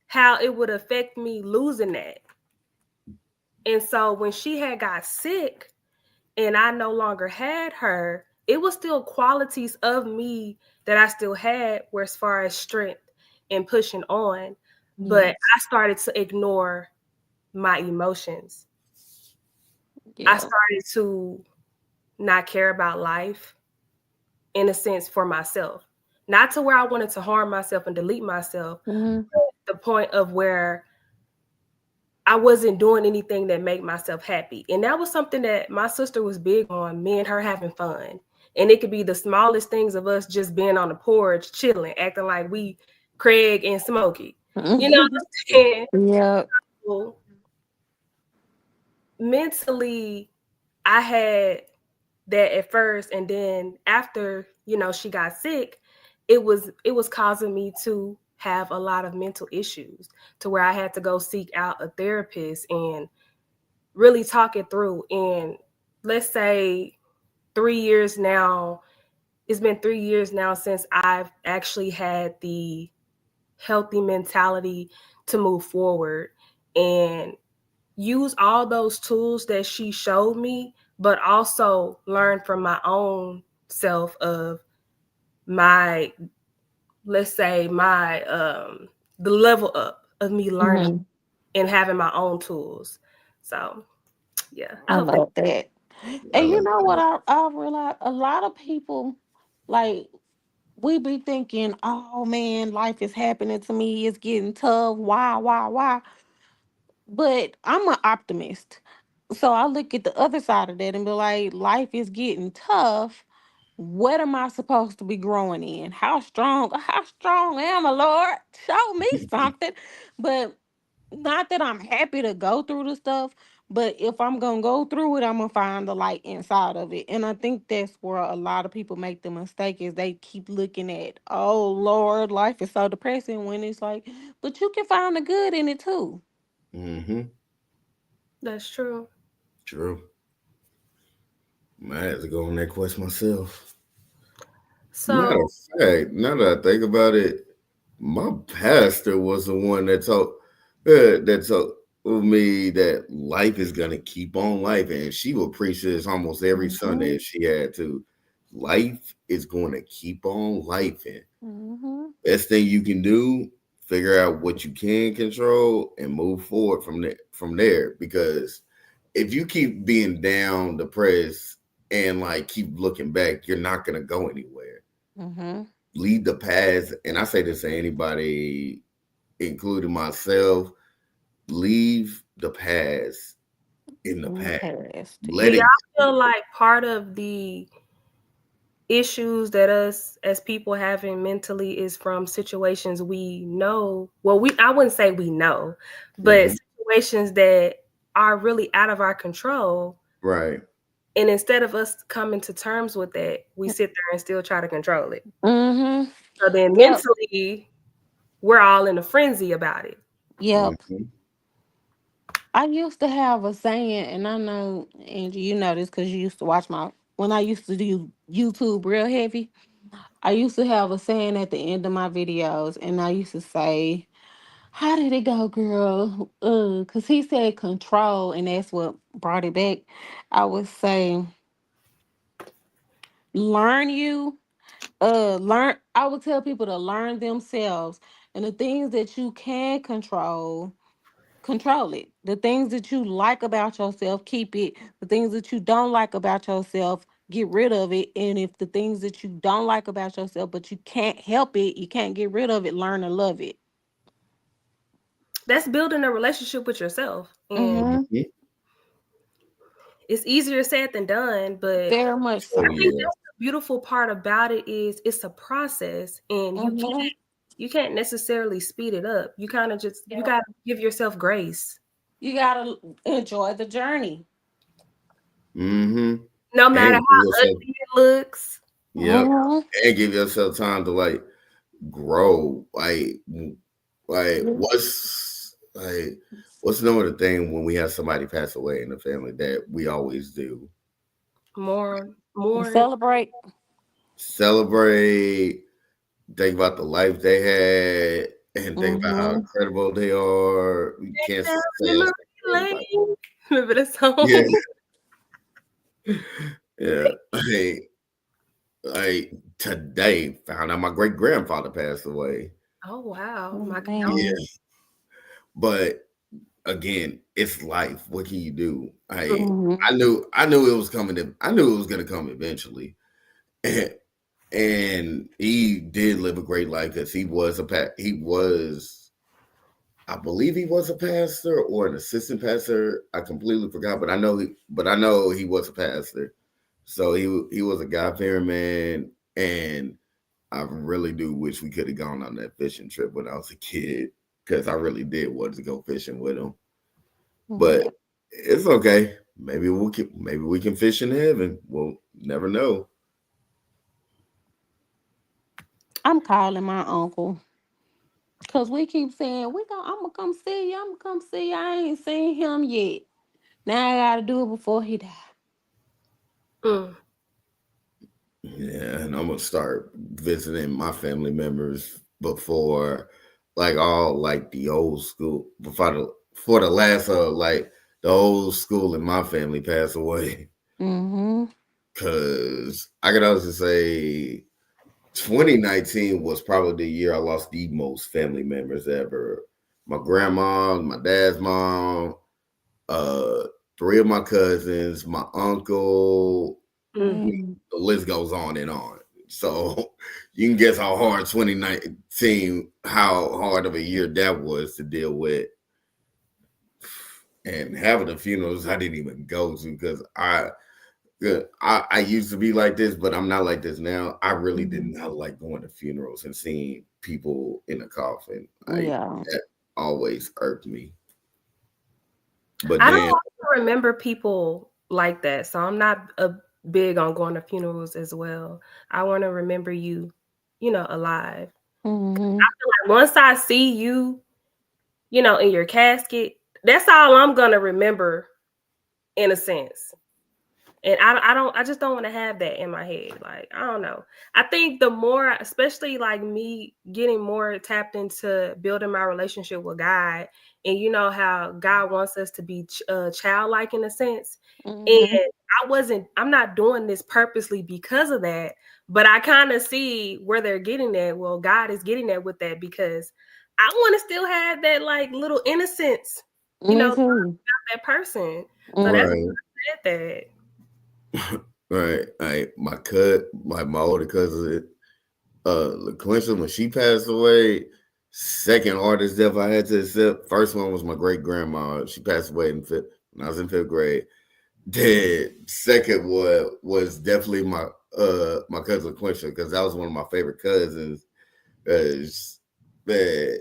Speaker 1: how it would affect me losing that. And so when she had got sick and I no longer had her, it was still qualities of me that I still had, where as far as strength and pushing on. But
Speaker 2: Yes.
Speaker 1: I started to ignore my emotions. I
Speaker 2: Yeah.
Speaker 1: started to not care about life, in a sense, for myself. Not to where I wanted to harm myself and delete myself,
Speaker 2: Mhm.
Speaker 1: but the point of where I wasn't doing anything that made myself happy. And that was something that my sister was big on, me and her having fun. And it could be the smallest things of us just being on the porch, chilling, acting like we Craig and Smokey. You know what I'm saying?
Speaker 2: Yeah.
Speaker 1: So mentally, I had that at first, and then after, she got sick, it was causing me to have a lot of mental issues, to where I had to go seek out a therapist and really talk it through. And let's say 3 years now, it's been 3 years now since I've actually had the healthy mentality to move forward and use all those tools that she showed me, but also learn from my own self of my, let's say, my the level up of me learning
Speaker 2: Mhm.
Speaker 1: and having my own tools. So yeah, I
Speaker 2: I
Speaker 1: hope that.
Speaker 2: love that.
Speaker 3: I
Speaker 2: And you
Speaker 3: like
Speaker 2: know what
Speaker 3: that.
Speaker 2: I realize a lot of people like we be thinking, oh man, life is happening to me, it's getting tough. Why? But I'm an optimist. So I look at the other side of that and be like, life is getting tough. What am I supposed to be growing in? How strong am I, Lord? Show me something. But not that I'm happy to go through the stuff, but if I'm gonna go through it, I'm gonna find the light inside of it. And I think that's where a lot of people make the mistake is they keep looking at, oh Lord, life is so depressing when it's like, but you can find the good in it too.
Speaker 3: Mm-hmm.
Speaker 1: That's true.
Speaker 3: True. I had to go on that quest myself. Matter
Speaker 1: So
Speaker 3: of fact, now that I think about it, my pastor was the one that told me that life is gonna keep on life, and she would preach this almost every Sunday
Speaker 2: Mhm.
Speaker 3: if she had to. Life is going to keep on life, and
Speaker 2: Mhm.
Speaker 3: best thing you can do, figure out what you can control and move forward from there. From there, because if you keep being down, depressed, and like keep looking back, you're not gonna go anywhere.
Speaker 2: Mhm.
Speaker 3: Lead the past, and I say this to anybody, including myself, leave the past in the
Speaker 2: In the
Speaker 3: past.
Speaker 2: past,
Speaker 1: do
Speaker 3: Let
Speaker 1: y'all
Speaker 3: it
Speaker 2: yeah.
Speaker 1: feel like part of the issues that us as people having mentally is from situations we know? Well, I wouldn't say we know, but
Speaker 3: Mhm.
Speaker 1: situations that are really out of our control.
Speaker 3: Right.
Speaker 1: And instead of us coming to terms with that, we sit there and still try to control it.
Speaker 2: Mhm.
Speaker 1: So then
Speaker 2: Yep.
Speaker 1: mentally, we're all in a frenzy about it.
Speaker 2: Yep.
Speaker 3: Mhm.
Speaker 2: I used to have a saying, and I know, Angie, you know this because you used to watch my when I used to do YouTube real heavy. I used to have a saying at the end of my videos, and I used to say, "How did it go, girl?" Cause he said control, and that's what brought it back. I would say, learn you. Learn. I would tell people to learn themselves, and the things that you can control it. The things that you like about yourself, keep it. The things that you don't like about yourself, get rid of it. And if the things that you don't like about yourself, but you can't help it, you can't get rid of it, learn to love it.
Speaker 1: That's building a relationship with yourself. And
Speaker 2: Mm-hmm.
Speaker 3: Mhm.
Speaker 1: it's easier said than done, but
Speaker 2: Very much
Speaker 3: Oh
Speaker 1: I
Speaker 2: so.
Speaker 1: think
Speaker 3: yeah.
Speaker 1: that's the beautiful part about it is it's a process, and you can't
Speaker 2: Mm-hmm.
Speaker 1: you can't necessarily speed it up. You kind of just you got to give yourself grace.
Speaker 2: You gotta enjoy the journey.
Speaker 3: Mm-hmm.
Speaker 1: No matter
Speaker 3: And give
Speaker 1: how
Speaker 3: yourself,
Speaker 1: ugly it looks.
Speaker 3: yep.
Speaker 2: Mm-hmm.
Speaker 3: And give yourself time to like grow. Like what's the number of the thing when we have somebody pass away in the family that we always do?
Speaker 1: More
Speaker 2: Celebrate.
Speaker 3: Celebrate, think about the life they had and think about how
Speaker 2: Mm-hmm.
Speaker 3: incredible they are. We can't
Speaker 1: Down
Speaker 3: say
Speaker 1: memory
Speaker 3: that everybody.
Speaker 1: lane. Remember the
Speaker 3: Yeah,
Speaker 1: song?
Speaker 3: yeah. I today found out my great grandfather passed away.
Speaker 1: Oh wow,
Speaker 2: Oh,
Speaker 1: my
Speaker 3: Yeah,
Speaker 2: man.
Speaker 3: but again, it's life. What can you do?
Speaker 2: Mm-hmm.
Speaker 3: I knew it was coming. I knew it was going to come eventually, and he did live a great life because he was. I believe he was a pastor or an assistant pastor. I completely forgot, but I know he was a pastor. So he was a God fearing man, and I really do wish we could have gone on that fishing trip when I was a kid because I really did want to go fishing with him. But
Speaker 2: Yeah.
Speaker 3: it's okay. Maybe we can fish in heaven. We'll never know.
Speaker 2: I'm calling my uncle. Cause we keep saying I'm gonna come see you. I'm gonna come see you. I ain't seen him yet. Now I gotta do it before he die.
Speaker 1: Mm.
Speaker 3: Yeah, and I'm gonna start visiting my family members before, like all like the old school before the last like the old school in my family passed away.
Speaker 2: Mm-hmm.
Speaker 3: Cause I could also say 2019 was probably the year I lost the most family members ever. My grandma, my dad's mom, uh, three of my cousins, my uncle.
Speaker 1: Mm.
Speaker 2: Mm.
Speaker 3: The list goes on and on. So you can guess how hard 2019, how hard of a year that was to deal with. And having the funerals I didn't even go to because I used to be like this, but I'm not like this now. I really did
Speaker 2: Mhm.
Speaker 3: not like going to funerals and seeing people in a coffin.
Speaker 2: Yeah.
Speaker 3: That always irked me. But
Speaker 1: I don't
Speaker 3: then,
Speaker 1: also remember people like that, so I'm not big on going to funerals as well. I want to remember you, alive.
Speaker 2: Mm-hmm.
Speaker 1: Like once I see you, in your casket, that's all I'm gonna remember in a sense. And I just don't want to have that in my head. Like, I don't know. I think the more, especially like me getting more tapped into building my relationship with God, and you know how God wants us to be childlike in a sense. And
Speaker 2: Mm-hmm.
Speaker 1: I'm not doing this purposely because of that, but I kind of see where they're getting at. Well, God is getting at with that because I want to still have that like little innocence,
Speaker 2: Me
Speaker 1: about
Speaker 2: too.
Speaker 1: that person. So that's
Speaker 2: Mm-hmm.
Speaker 3: right,
Speaker 1: why I said that.
Speaker 3: right, my older cousin, LaQuincia, when she passed away, second hardest death I had to accept. First one was my great grandma. She passed away when I was in fifth grade. Then second one was definitely my cousin LaQuincia because that was one of my favorite cousins. Because man,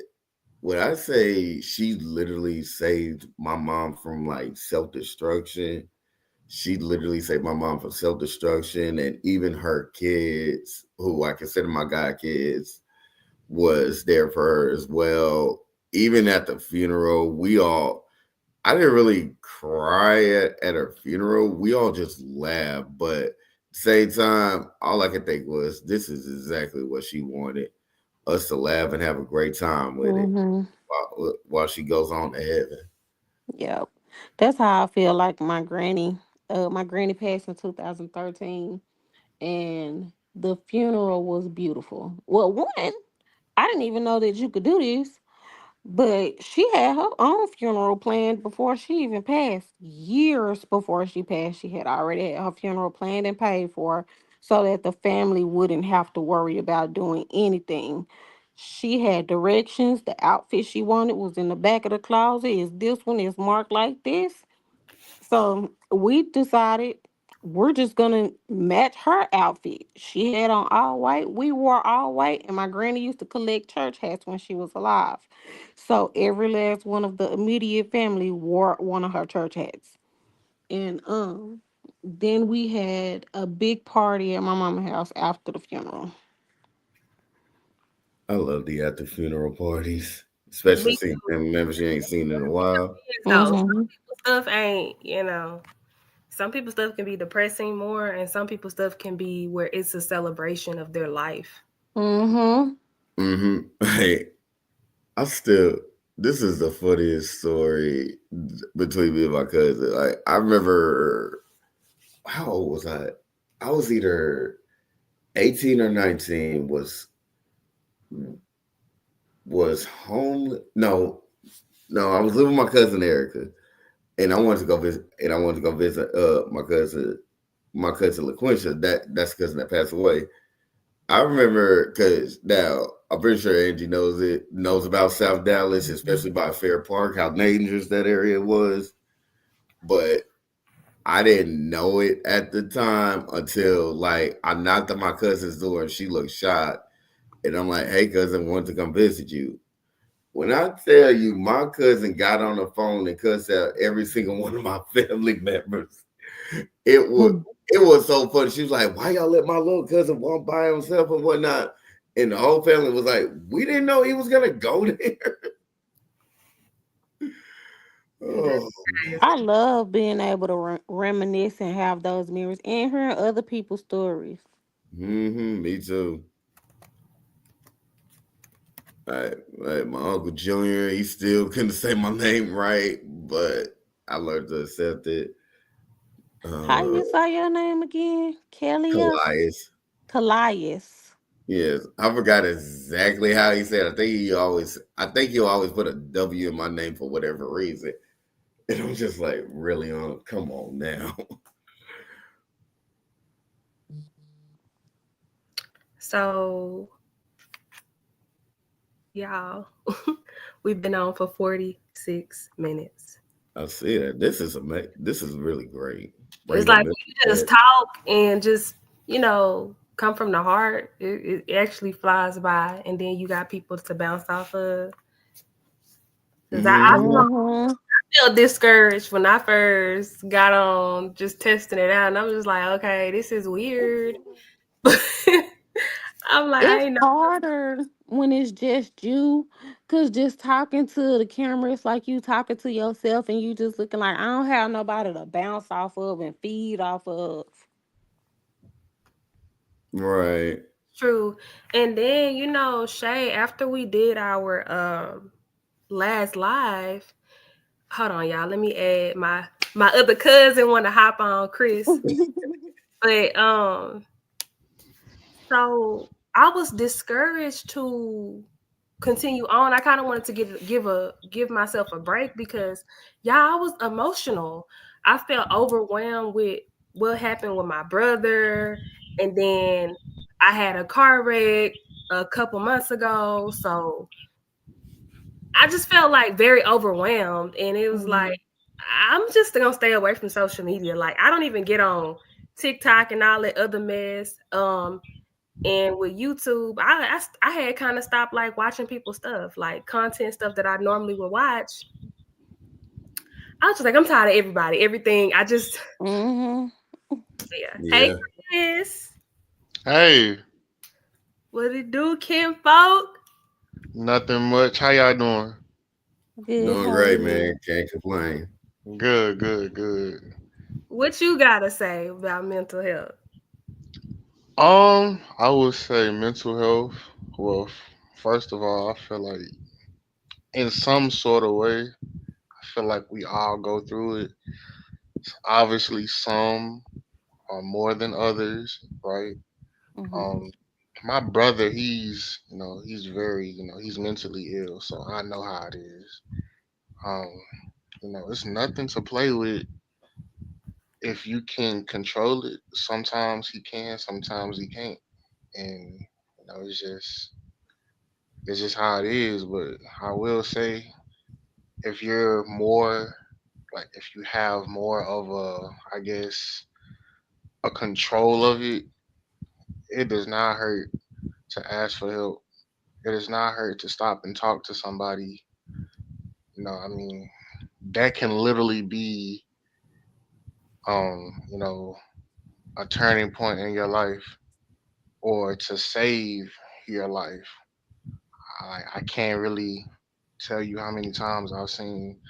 Speaker 3: when I say she literally saved my mom from like self destruction, she literally saved my mom from self destruction, and even her kids, who I consider my god kids, was there for her as well. Even at the funeral, I didn't really cry at her funeral. We all just laughed, but at the same time, all I could think was, this is exactly what she wanted us to laugh and have a great time with it
Speaker 2: Mm-hmm.
Speaker 3: while she goes on to heaven.
Speaker 2: Yep. That's how I feel like my granny. My granny passed in 2013, and the funeral was beautiful. Well, one, I didn't even know that you could do this. But she had her own funeral planned before she even passed. Years before she passed, she had already had her funeral planned and paid for so that the family wouldn't have to worry about doing anything. She had directions. The outfit she wanted was in the back of the closet. Is this one is marked like this? So we decided we're just gonna match her outfit. She had on all white. We wore all white, and my granny used to collect church hats when she was alive. So every last one of the immediate family wore one of her church hats. And then we had a big party at my mama's house after the funeral.
Speaker 3: I love the after funeral parties, especially
Speaker 1: Me
Speaker 3: seeing
Speaker 1: too.
Speaker 3: family members you ain't seen in a while.
Speaker 1: So some
Speaker 2: Mm-hmm.
Speaker 1: people stuff ain't, some people stuff can be depressing more, and some people stuff can be where it's a celebration of their life.
Speaker 2: Mm-hmm.
Speaker 3: Hey, I still. This is the funniest story between me and my cousin. Like I remember, how old was I? I was either 18 or 19. Was home. No, I was living with my cousin Erica, and I wanted to go visit. And I wanted to go visit my cousin LaQuisha. That's the cousin that passed away. I remember because now I'm pretty sure Angie knows about South Dallas, especially by Fair Park, how dangerous that area was. But I didn't know it at the time until like I knocked on my cousin's door and she looked shocked. And I'm like, hey cousin, want to come visit you. When I tell you my cousin got on the phone and cussed out every single one of my family members, it was it was so funny. She was like, "Why y'all let my little cousin walk by himself and whatnot?" And the whole family was like, "We didn't know he was gonna go there."
Speaker 1: That's
Speaker 3: Oh,
Speaker 2: I
Speaker 1: crazy.
Speaker 2: love being able to reminisce and have those memories and hearing other people's stories.
Speaker 3: me too. Like my uncle Junior, he still couldn't say my name right, but I learned to accept it.
Speaker 2: How
Speaker 3: Uh,
Speaker 2: you say your name again? Keliyas?
Speaker 3: Keliyas.
Speaker 2: Keliyas.
Speaker 3: Yes, I forgot exactly how he said. I think he'll always put a W in my name for whatever reason. And I'm just like, really on? Come on now.
Speaker 1: So, y'all, we've been on for 46 minutes.
Speaker 3: I see that. This is amazing. This is really great.
Speaker 1: It's
Speaker 3: Bringing
Speaker 1: like
Speaker 3: this
Speaker 1: when you
Speaker 3: back.
Speaker 1: just talk and just, come from the heart, it actually flies by. And then you got people to bounce off of. Because
Speaker 3: Mm-hmm.
Speaker 2: Mm-hmm.
Speaker 1: felt discouraged when I first got on, just testing it out. And I'm just like, okay, this is weird. I'm like, I
Speaker 2: It's
Speaker 1: ain't know.
Speaker 2: harder when it's just you, cause just talking to the camera, it's like you talking to yourself, and you just looking like I don't have nobody to bounce off of and feed off of.
Speaker 3: Right.
Speaker 1: True. And then, Shay, after we did our last live, hold on, y'all. Let me add my other cousin want to hop on, Chris. But so I was discouraged to continue on. I kind of wanted to give myself a break because y'all, I was emotional. I felt overwhelmed with what happened with my brother, and then I had a car wreck a couple months ago. So I just felt like very overwhelmed, and it was like
Speaker 2: Mhm.
Speaker 1: I'm just gonna stay away from social media. Like I don't even get on TikTok and all that other mess. And with YouTube, I had kind of stopped like watching people's stuff, like content stuff that I normally would watch. I was just like, I'm tired of everybody, everything. I just,
Speaker 2: Mhm.
Speaker 1: yeah. Hey,
Speaker 3: Yeah.
Speaker 1: Chris,
Speaker 4: Hey,
Speaker 1: what it do, Kim folk?
Speaker 4: nothing much. How y'all doing?
Speaker 2: Good.
Speaker 3: Doing
Speaker 2: How are
Speaker 3: great, man.
Speaker 2: you?
Speaker 3: Can't complain.
Speaker 4: Good, good, good.
Speaker 1: What you gotta say about mental health?
Speaker 4: I would say mental health. Well, first of all, I feel like in some sort of way, I feel like we all go through it. Obviously, some are more than others, right?
Speaker 2: Mhm.
Speaker 4: Um, my brother, he's very, he's mentally ill, so I know how it is. Um, it's nothing to play with if you can control it. Sometimes he can, sometimes he can't, and it's just how it is. But I will say, if you're more like if you have more of I guess, a control of it, it does not hurt to ask for help. It does not hurt to stop and talk to somebody. I mean, that can literally be, you know, a turning point in your life, or to save your life. I can't really tell you how many times I've seen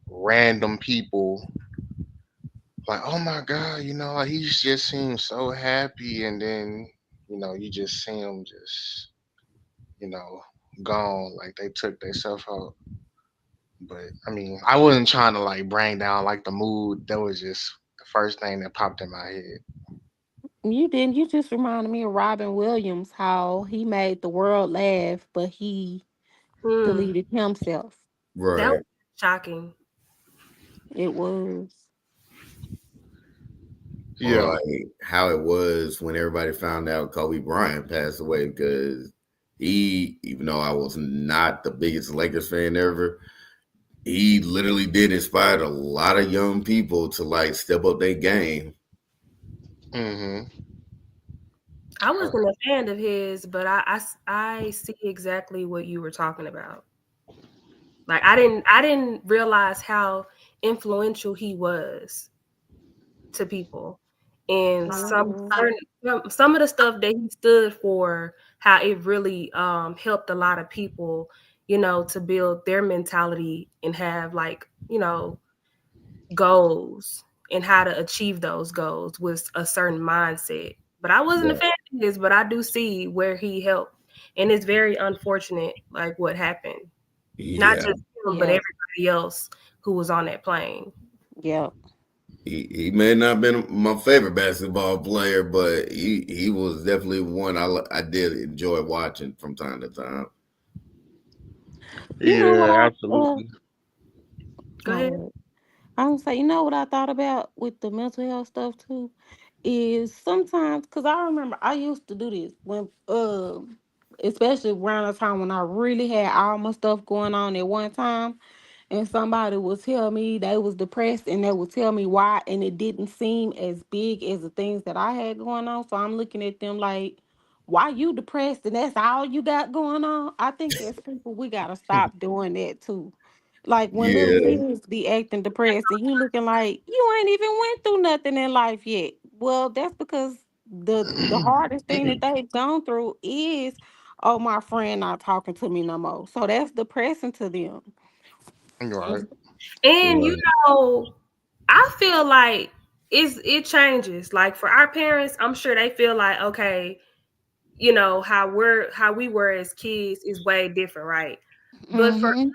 Speaker 4: random people like, oh my God, like he just seems so happy, and then you just see him just you know, gone. Like they took themselves out. But I mean, I wasn't trying to like bring down like the mood. That was just the first thing that popped in my head.
Speaker 2: You didn't. You just reminded me of Robin Williams, how he made the world laugh, but he
Speaker 1: Hmm.
Speaker 2: deleted himself.
Speaker 1: That was
Speaker 3: Right.
Speaker 1: shocking.
Speaker 2: It was.
Speaker 3: Or
Speaker 4: Yeah.
Speaker 3: like how it was when everybody found out Kobe Bryant passed away because he, even though I was not the biggest Lakers fan ever, he literally did inspire a lot of young people to like step up their game.
Speaker 4: Mm-hmm.
Speaker 1: I wasn't a fan of his, but I see exactly what you were talking about. Like I didn't realize how influential he was to people, and
Speaker 2: Mhm.
Speaker 1: some of the stuff that he stood for, how it really helped a lot of people, to build their mentality and have, like, goals, and how to achieve those goals with a certain mindset. But I wasn't a
Speaker 3: Right.
Speaker 1: fan of his, but I do see where he helped, and it's very unfortunate, like what happened. Not
Speaker 3: Yeah.
Speaker 1: just him, but
Speaker 2: Yep.
Speaker 1: everybody else who was on that plane.
Speaker 2: Yep.
Speaker 3: He may not have been my favorite basketball player, but he was definitely one I did enjoy watching from time to time.
Speaker 2: You know what
Speaker 4: Yeah, absolutely.
Speaker 1: Go
Speaker 2: my
Speaker 1: ahead.
Speaker 2: bad. I was say, you know what I thought about with the mental health stuff too, is sometimes because I remember I used to do this when especially around the time when I really had all my stuff going on at one time, and somebody would tell me they was depressed and they would tell me why, and it didn't seem as big as the things that I had going on. So I'm looking at them like, why you depressed and that's all you got going on? I think as people we gotta stop doing that too. Like when little
Speaker 3: Yeah,
Speaker 2: kids be acting depressed and you looking like you ain't even went through nothing in life yet. Well, that's because the hardest thing that they've gone through is, oh, my friend not talking to me no more. So that's depressing to them.
Speaker 4: You're right.
Speaker 1: And
Speaker 3: right.
Speaker 1: know, I feel like it changes. Like for our parents, I'm sure they feel like, okay, how we were as kids is way different, right? But for us,
Speaker 2: Mm-hmm.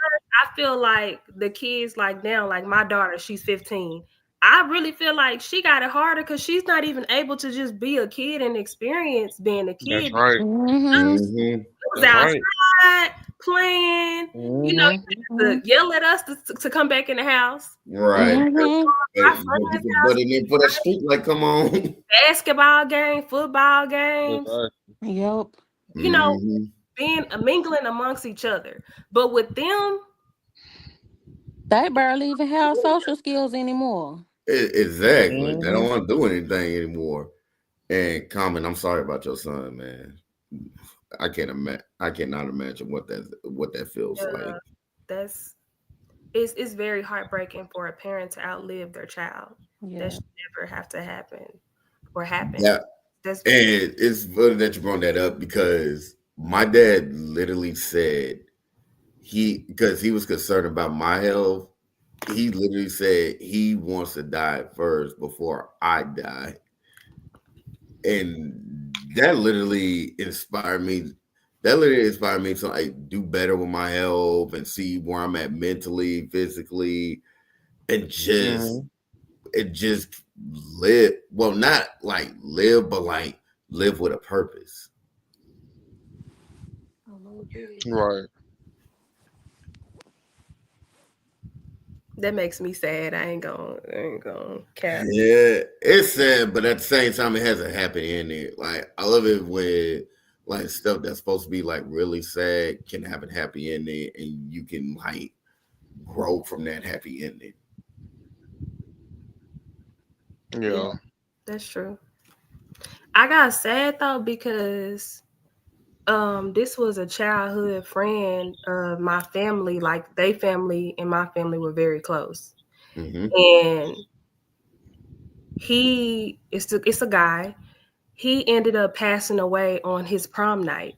Speaker 1: I feel like the kids like now, like my daughter, she's 15. I really feel like she got it harder because she's not even able to just be a kid and experience being a
Speaker 4: That's
Speaker 1: kid.
Speaker 4: right.
Speaker 2: Mm-hmm.
Speaker 3: Hmm.
Speaker 1: Was
Speaker 4: That's right.
Speaker 1: outside playing.
Speaker 4: Mm-hmm.
Speaker 1: You had
Speaker 2: Mm-hmm.
Speaker 1: to yell at us to come back in the house.
Speaker 3: Right.
Speaker 2: Mm-hmm.
Speaker 3: But
Speaker 1: My
Speaker 3: you get
Speaker 1: friend's
Speaker 3: your
Speaker 1: house,
Speaker 3: butt in there for that street, like, come on.
Speaker 1: basketball game, football games.
Speaker 4: Exactly.
Speaker 2: Yep.
Speaker 1: You know,
Speaker 3: Hmm.
Speaker 1: being mingling amongst each other. But with them,
Speaker 2: They barely even have social skills anymore.
Speaker 3: Exactly. They don't
Speaker 4: Mm-hmm.
Speaker 3: want to do anything anymore. And Common, I'm sorry about your son, man. I can't imagine. I cannot imagine what that feels like.
Speaker 1: that's it's very heartbreaking for a parent to outlive their child. That
Speaker 2: Yeah.
Speaker 1: should never have to happen or happen.
Speaker 3: Yeah,
Speaker 1: That's
Speaker 3: and it's funny that you brought that up because my dad literally said because he was concerned about my health. He literally said he wants to die first before I die, and that literally inspired me. That literally inspired me to like do better with my health and see where I'm at mentally, physically, and just
Speaker 4: Mm-hmm.
Speaker 3: and just live. Well, not like live, but like live with a purpose.
Speaker 2: I don't know what that is.
Speaker 4: Right.
Speaker 1: that makes me sad. I ain't gonna cap.
Speaker 3: Yeah, it's sad, but at the same time, it has a happy ending. Like I love it when like stuff that's supposed to be like really sad can have a happy ending, and you can like grow from that happy ending.
Speaker 1: Yeah,
Speaker 4: Yeah.
Speaker 1: that's true. I got sad though because this was a childhood friend of my family. Like they family and my family were very close.
Speaker 3: Hmm.
Speaker 1: And it's a guy. He ended up passing away on his prom night.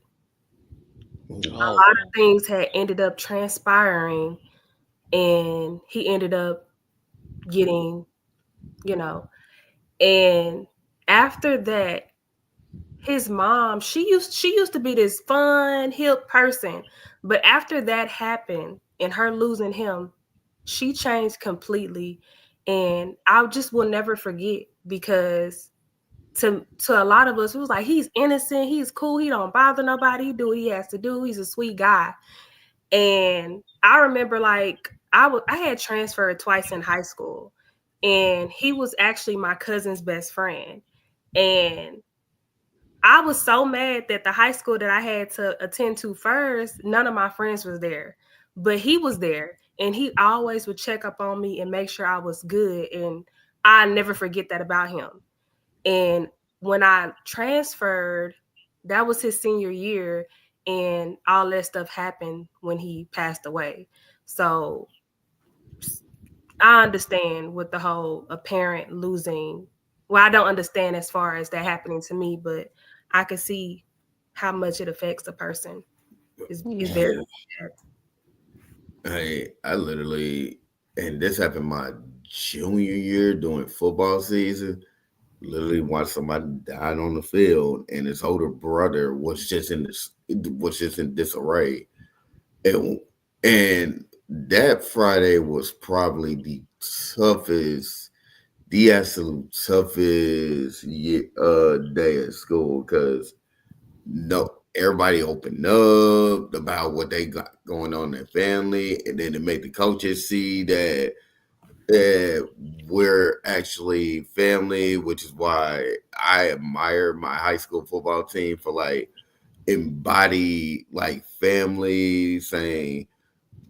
Speaker 1: A
Speaker 3: Ooh.
Speaker 4: Oh.
Speaker 1: lot of things had ended up transpiring, and he ended up getting, you know, and after that, his mom, she used to be this fun, hip person, but after that happened and her losing him, she changed completely, and I just will never forget because to a lot of us, it was like he's innocent, he's cool, he don't bother nobody, he do what he has to do, he's a sweet guy. And I remember like I had transferred twice in high school, and he was actually my cousin's best friend. And I was so mad that the high school that I had to attend to first, none of my friends was there. But he was there, and he always would check up on me and make sure I was good, and I never forget that about him. And when I transferred, that was his senior year, and all that stuff happened when he passed away. So I understand with the whole a parent losing. Well, I don't understand as far as that happening to me, but I can see how much it affects a person. Is
Speaker 2: Yeah.
Speaker 1: very
Speaker 3: Yeah.
Speaker 1: bad.
Speaker 3: Hey, I literally, and this happened my junior year during football season. Literally watched somebody died on the field, and his older brother was just in disarray. And and that Friday was probably toughest, the absolute toughest day at school because no everybody opened up about what they got going on in their family, and then to make the coaches see that we're actually family, which is why I admire my high school football team for like embody like family, saying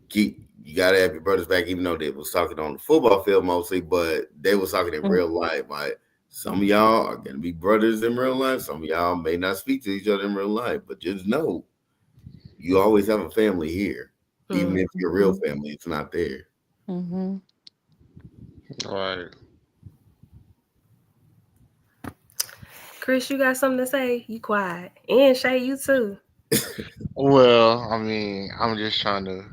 Speaker 3: keep you gotta have your brothers back, even though they was talking on the football field mostly, but they was talking in
Speaker 2: Mm.
Speaker 3: real life. Like some of y'all are gonna be brothers in real life, some of y'all may not speak to each other in real life, but just know you always have a family here. Even
Speaker 1: Hmm.
Speaker 3: if your real
Speaker 2: Mhm.
Speaker 3: family it's not there.
Speaker 2: Mhm.
Speaker 4: Right.
Speaker 1: Chris, you got something to say? You quiet. And Shay, you too.
Speaker 4: Well, I mean, I'm just trying to,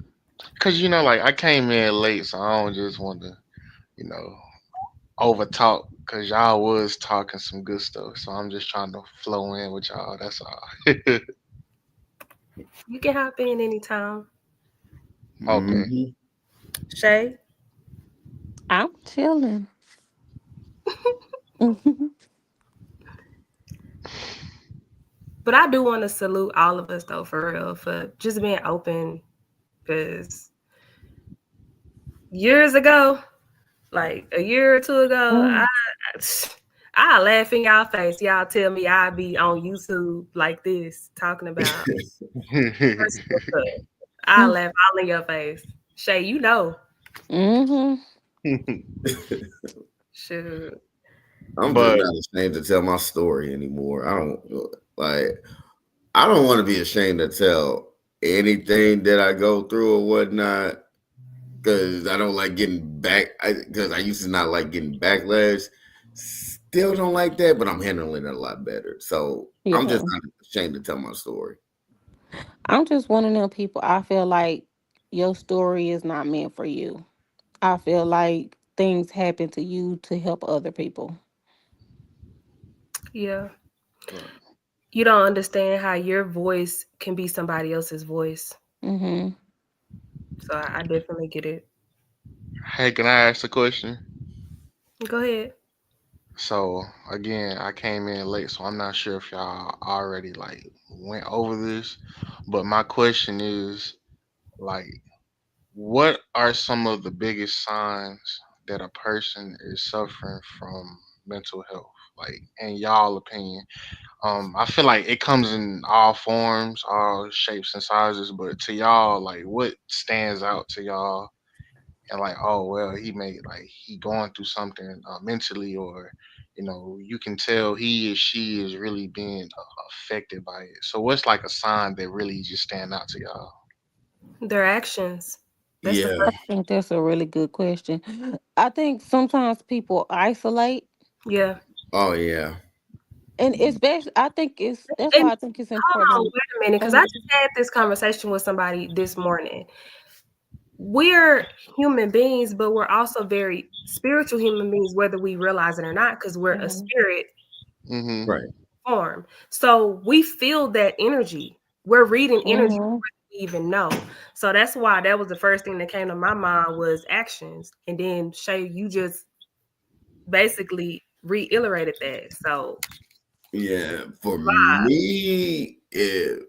Speaker 4: cause like I came in late, so I don't just want to, you know, over talk. Cause y'all was talking some good stuff, so I'm just trying to flow in with y'all. That's all.
Speaker 1: You can hop in anytime.
Speaker 4: Okay.
Speaker 3: Hmm.
Speaker 1: Shay.
Speaker 2: I'm chilling. Mhm.
Speaker 1: But I do want to salute all of us though, for real, for just being open. Because years ago, like a year or two ago,
Speaker 2: Mm.
Speaker 1: I laugh in y'all face. Y'all tell me I be on YouTube like this talking about personal stuff. I laugh all in your face. Shay, you know.
Speaker 2: Mhm.
Speaker 1: Shoot.
Speaker 3: I'm just
Speaker 4: but
Speaker 3: not ashamed to tell my story anymore. Like I don't want to be ashamed to tell anything that I go through or whatnot because I don't like getting back. Because I used to not like getting backlash. Still don't like that, but I'm handling it a lot better. So I'm just
Speaker 2: Yeah.
Speaker 3: not ashamed to tell my story.
Speaker 2: I'm just one of them people. I feel like your story is not meant for you. I feel like things happen to you to help other people.
Speaker 1: Yeah. You don't understand how your voice can be somebody else's voice.
Speaker 2: Mhm.
Speaker 1: So I definitely get it.
Speaker 4: hey, can I ask a question?
Speaker 1: Go ahead.
Speaker 4: So again, I came in late, so I'm not sure if y'all already like went over this. But my question is like, what are some of the biggest signs that a person is suffering from mental health? Like, in y'all opinion, I feel like it comes in all forms, all shapes and sizes. But to y'all, like, what stands out to y'all? And like, oh well, he going through something mentally, or you can tell he or she is really being affected by it. So what's like a sign that really just stand out to y'all?
Speaker 1: Their actions. That's the
Speaker 3: Yeah.
Speaker 2: I
Speaker 1: first.
Speaker 2: think that's a really good question. I think sometimes people isolate,
Speaker 1: Yeah.
Speaker 3: Oh yeah.
Speaker 2: and especially I think it's that's
Speaker 1: And
Speaker 2: why I think it's
Speaker 1: hold on,
Speaker 2: important.
Speaker 1: wait a minute, because I
Speaker 2: Mhm.
Speaker 1: just had this conversation with somebody this morning. We're human beings, but we're also very spiritual human beings, whether we realize it or not, because we're a
Speaker 2: Mhm.
Speaker 1: spirit.
Speaker 4: Mm-hmm.
Speaker 3: Right.
Speaker 1: form. So we feel that energy. We're reading energy
Speaker 2: Mm-hmm.
Speaker 1: before we even know. So that's why that was the first thing that came to my mind was actions. And then Shay, you just basically reiterated that. So
Speaker 3: Yeah, for me, if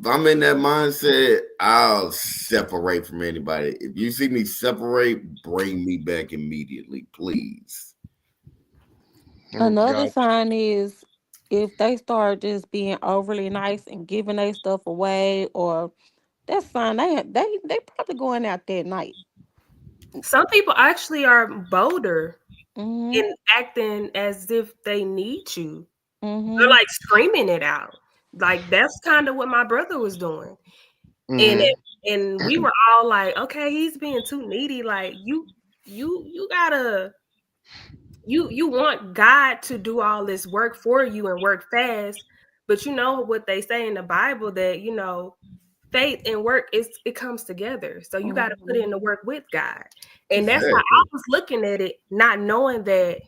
Speaker 3: I'm in that mindset, I'll separate from anybody. If you see me separate, bring me back immediately, please.
Speaker 2: Another
Speaker 4: Got
Speaker 2: sign is if they start just being overly nice and giving their stuff away, or that's sign they probably going out that night.
Speaker 1: some people actually are bolder
Speaker 2: Mhm.
Speaker 1: in acting as if they need you. They're
Speaker 2: Mhm.
Speaker 1: like screaming it out. Like that's kind of what my brother was doing. And
Speaker 4: mm-hmm.
Speaker 1: it, and we were all like, okay, he's being too needy. Like you gotta you want God to do all this work for you and work fast, but you know what they say in the Bible that faith and work it comes together. So you got to put in
Speaker 2: Mhm.
Speaker 1: the work with God, and that's how I
Speaker 3: Exactly.
Speaker 1: was looking at it, not knowing that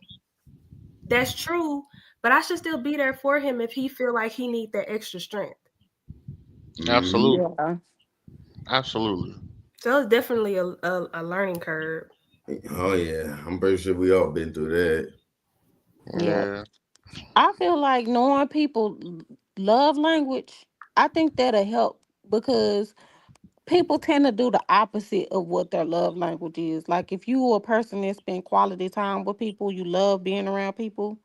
Speaker 1: that's true. But I should still be there for him if he feel like he need that extra strength.
Speaker 3: Hmm.
Speaker 4: Absolutely.
Speaker 2: Yeah.
Speaker 4: Absolutely.
Speaker 1: So it's definitely a learning curve.
Speaker 3: Oh yeah, I'm pretty sure we all been through that.
Speaker 2: Yeah.
Speaker 4: Yeah.
Speaker 2: I feel like knowing people love language, I think that'll help because people tend to do the opposite of what their love language is. Like if you are a person that spend quality time with people, you love being around people.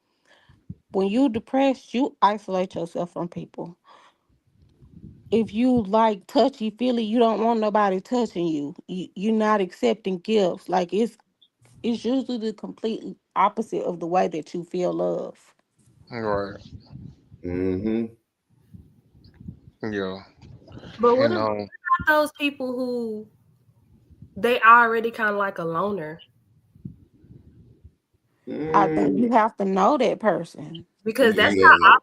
Speaker 2: When you depressed, you isolate yourself from people. If you like touchy feely, you don't want nobody touching you. You're not accepting gifts. Like it's usually the complete opposite of the way that you feel love.
Speaker 4: Right.
Speaker 3: Hmm.
Speaker 4: Yeah.
Speaker 1: But what
Speaker 4: And
Speaker 1: about those people who they already kind of like a loner?
Speaker 2: I think
Speaker 3: Mm,
Speaker 2: you have to know that person.
Speaker 1: Because that's
Speaker 3: yeah.
Speaker 1: how I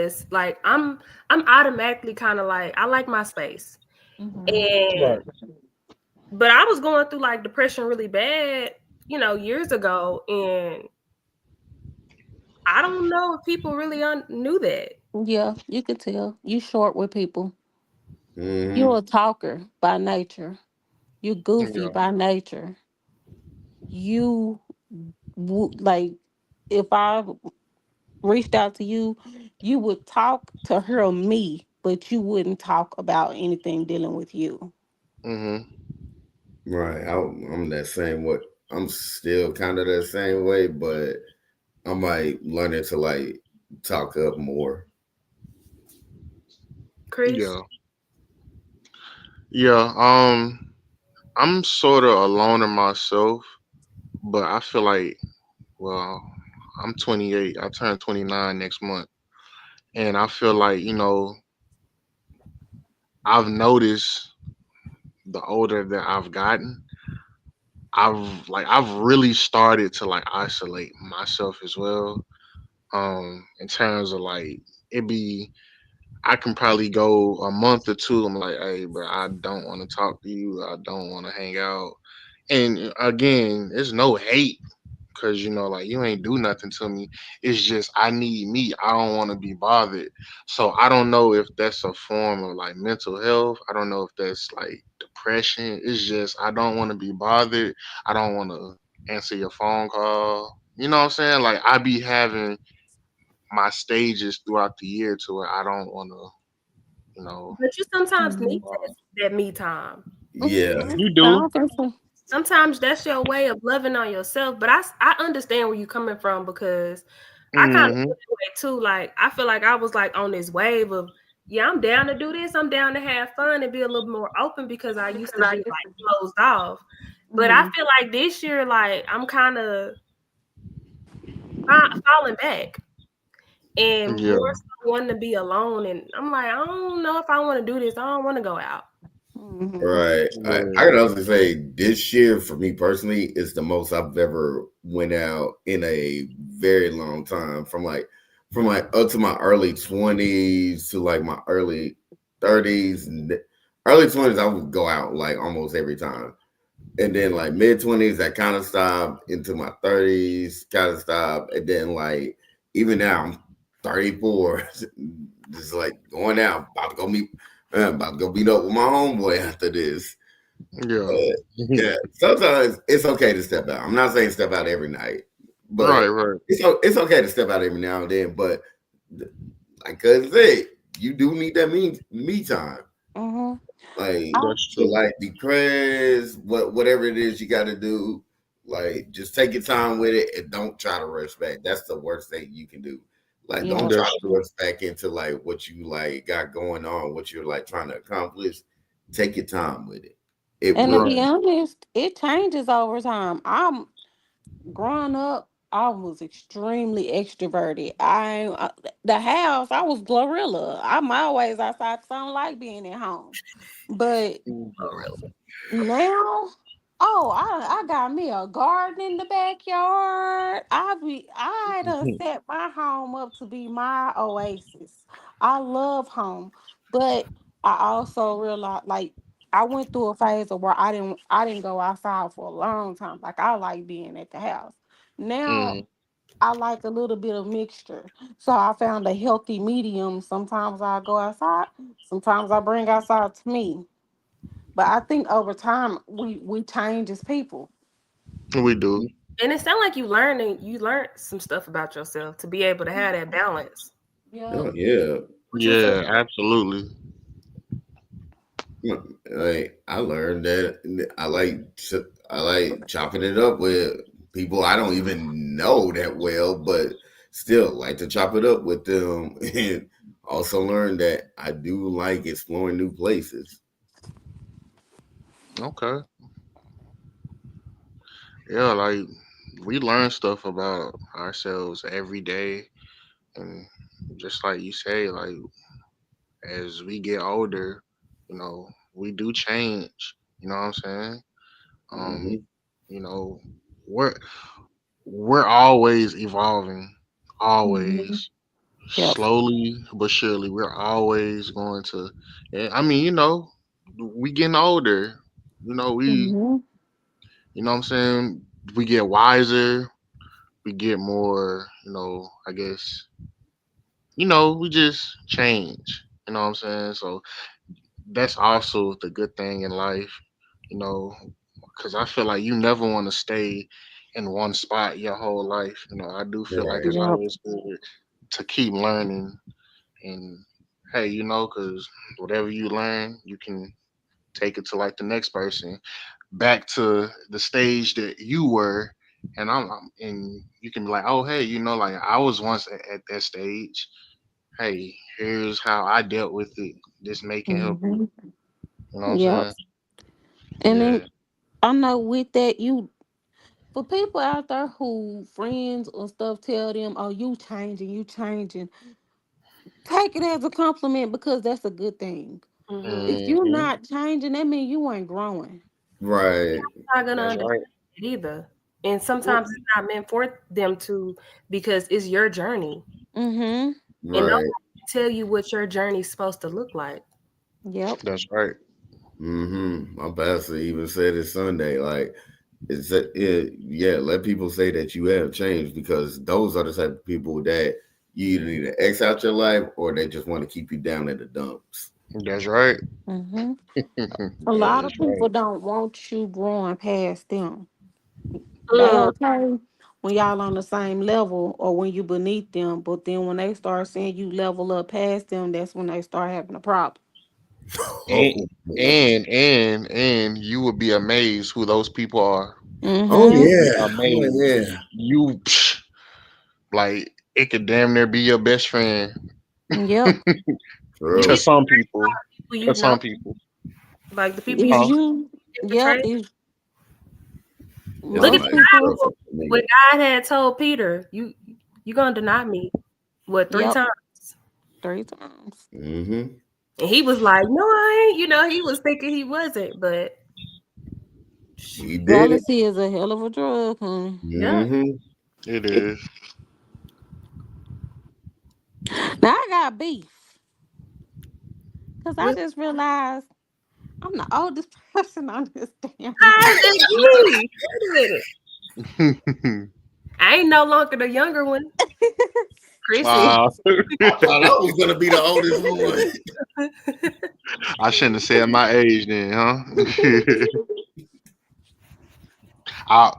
Speaker 1: was. Like I'm automatically kind of like I like my space.
Speaker 2: Hmm.
Speaker 1: And
Speaker 4: right.
Speaker 1: but I was going through like depression really bad, years ago, and I don't know if people really knew that.
Speaker 2: Yeah, you can tell. You short with people. You're
Speaker 3: Hmm.
Speaker 2: a talker by nature. You goofy
Speaker 4: Yeah.
Speaker 2: by nature. You like if I reached out to you, you would talk to her me, but you wouldn't talk about anything dealing with you.
Speaker 4: Mm-hmm.
Speaker 3: Right. I'm that same way. I'm still kind of that same way, but I'm like learning to like talk up more.
Speaker 1: Chris,
Speaker 4: Yeah. Yeah. I'm sort of a loner myself, but I feel like, well, I'm 28. I turn 29 next month, and I feel like I've noticed the older that I've gotten, I've really started to like isolate myself as well. In terms of like it be I can probably go a month or two. I'm like, hey, bro, I don't want to talk to you. I don't want to hang out. And again, there's no hate because like you ain't do nothing to me. It's just I need me. I don't want to be bothered. So I don't know if that's a form of like mental health. I don't know if that's like depression. It's just I don't want to be bothered. I don't want to answer your phone call. You know what I'm saying? Like I be having my stages throughout the year to where I don't want to, you know.
Speaker 1: but you sometimes need
Speaker 2: Mhm.
Speaker 1: that me time.
Speaker 3: Yeah.
Speaker 2: Mhm.
Speaker 4: You do.
Speaker 2: I think so.
Speaker 1: Sometimes that's your way of loving on yourself. But I understand where you're coming from because I kind of
Speaker 4: Hmm.
Speaker 1: feel that way too. Like I feel like I was like on this wave of yeah, I'm down to do this. I'm down to have fun and be a little more open because I used to be like closed off. But I
Speaker 2: Mhm.
Speaker 1: feel like this year, like I'm kind of falling back and more
Speaker 4: Yeah.
Speaker 1: so wanting to be alone. And I'm like, I don't know if I want to do this. I don't want to go out.
Speaker 2: Mhm.
Speaker 3: Right. I
Speaker 4: Yeah.
Speaker 3: could also say this year for me personally is the most I've ever went out in a very long time. From like up to my early 20s to like my early 30s. Early 20s I would go out like almost every time. And then like mid 20s that kind of stopped, into my 30s kind of stopped, and then like even now I'm 34. Just like going out, about to go meet up with my homeboy after this.
Speaker 4: Yeah.
Speaker 3: But yeah, sometimes it's okay to step out. I'm not saying step out every night, but
Speaker 4: Right, right.
Speaker 3: it's okay to step out every now and then. But like Cuz said, you do need that me time.
Speaker 2: Mm-hmm.
Speaker 3: Like
Speaker 2: I,
Speaker 4: That's
Speaker 3: to
Speaker 4: true.
Speaker 3: like depress, whatever it is you got to do. Like just take your time with it and don't try to rush back. That's the worst thing you can do. Like don't
Speaker 2: yeah.
Speaker 3: try
Speaker 4: That's
Speaker 3: to
Speaker 4: true.
Speaker 3: rush back into like what you like got going on, what you're like trying to accomplish. Take your time with it. It
Speaker 2: And to
Speaker 3: will.
Speaker 4: Right.
Speaker 2: be honest, it changes over time. I'm growing up, I was extremely extroverted. The house, I was Glorilla. I'm always outside 'cause I don't like being at home. But now, oh, I got me a garden in the backyard. I done set my home up to be my oasis. I love home, but I also realized like I went through a phase of where I didn't go outside for a long time. Like I like being at the house. Now
Speaker 4: Mm.
Speaker 2: I like a little bit of mixture. So I found a healthy medium. Sometimes I go outside, sometimes I bring outside to me. But I think over time we change as people.
Speaker 4: We do.
Speaker 1: And it sounds like you learned some stuff about yourself to be able to have that balance.
Speaker 2: Yep.
Speaker 3: Oh yeah.
Speaker 1: What you feel?
Speaker 4: Yeah, absolutely.
Speaker 3: Like I learned that I like chopping it up with people I don't even know that well, but still like to chop it up with them, and also learned that I do like exploring new places.
Speaker 4: Okay. Yeah, like we learn stuff about ourselves every day, and just like you say, like as we get older, you know, we do change. You know what I'm saying? Um,
Speaker 3: Hmm.
Speaker 4: you know, we're we're always evolving,
Speaker 2: Hmm.
Speaker 4: always
Speaker 2: Yep.
Speaker 4: slowly but surely. We're always going to. I mean, we getting older. You know,
Speaker 2: Hmm.
Speaker 4: you know what I'm saying. We get wiser. We get more. I guess. We just change. You know what I'm saying. So that's also the good thing in life. You know, because I feel like you never want to stay in one spot your whole life. I do feel like
Speaker 3: Right.
Speaker 4: it's
Speaker 2: Yep.
Speaker 4: always good to keep learning. And hey, because whatever you learn, you can take it to like the next person, back to the stage that you were. And and you can be like, oh hey, like I was once at that stage. Hey, here's how I dealt with it. This may can help you.
Speaker 2: Hmm.
Speaker 4: You know what I'm
Speaker 2: Yep.
Speaker 4: saying?
Speaker 2: And
Speaker 4: Yeah.
Speaker 2: then I know with that for people out there who friends or stuff tell them, "Oh, you changing," take it as a compliment because that's a good thing.
Speaker 1: Hmm.
Speaker 2: If you're
Speaker 4: Hmm.
Speaker 2: not changing, that means you ain't growing.
Speaker 3: Right.
Speaker 1: Not gonna
Speaker 4: That's
Speaker 1: understand
Speaker 4: right.
Speaker 1: it either. And
Speaker 2: Well,
Speaker 1: sometimes it's not meant for them to because it's your journey.
Speaker 2: mm-hmm.
Speaker 1: And nobody
Speaker 3: Right.
Speaker 1: can tell you what your journey's supposed to look like.
Speaker 2: Yep.
Speaker 4: That's right.
Speaker 3: My pastor even said it Sunday. Like, yeah. Let people say that you have changed because those are the type of people that you either need to X out your life or they just want to keep you down in the dumps.
Speaker 4: That's right.
Speaker 2: Mm-hmm. A
Speaker 3: Yeah.
Speaker 2: lot
Speaker 4: That's
Speaker 2: of
Speaker 4: right.
Speaker 2: people don't want you growing past them. They
Speaker 1: Mm,
Speaker 2: okay when y'all on the same level or when you beneath them, but then when they start seeing you level up past them, that's when they start having a problem.
Speaker 4: And
Speaker 3: Oh boy.
Speaker 4: and you would be amazed who those people are.
Speaker 3: Oh
Speaker 4: You
Speaker 2: Mm-hmm.
Speaker 4: would be
Speaker 3: yeah. Oh
Speaker 4: amazed.
Speaker 3: yeah.
Speaker 4: You like it could damn near be your best friend
Speaker 2: Yep.
Speaker 1: you'd
Speaker 4: to
Speaker 1: be
Speaker 3: True.
Speaker 4: some people.
Speaker 1: who
Speaker 4: To
Speaker 1: you know,
Speaker 4: some people.
Speaker 1: like the people you
Speaker 2: Is
Speaker 4: Huh?
Speaker 1: see
Speaker 2: you yep,
Speaker 1: portray.
Speaker 2: is
Speaker 3: It's
Speaker 1: Look at
Speaker 2: most
Speaker 3: vice
Speaker 2: people
Speaker 3: versa for
Speaker 1: what
Speaker 3: me.
Speaker 1: God had told Peter. You gonna deny me what three
Speaker 2: yep,
Speaker 1: times?
Speaker 2: 3 times.
Speaker 3: Mm-hmm.
Speaker 1: And he was like, "No, I ain't." He was thinking he wasn't, but
Speaker 3: He did it.
Speaker 2: Jealousy is a hell of a drug, honey.
Speaker 1: yeah.
Speaker 3: Mm-hmm.
Speaker 4: It is.
Speaker 2: Now I got beef. Cause I
Speaker 1: With
Speaker 2: just realized I'm the oldest person on this damn
Speaker 1: how
Speaker 2: line.
Speaker 1: did we? Wait a minute. I ain't no longer the younger one. Chrissy.
Speaker 4: Wow.
Speaker 3: I thought I was gonna be the oldest one.
Speaker 4: I shouldn't have said my age then, huh? I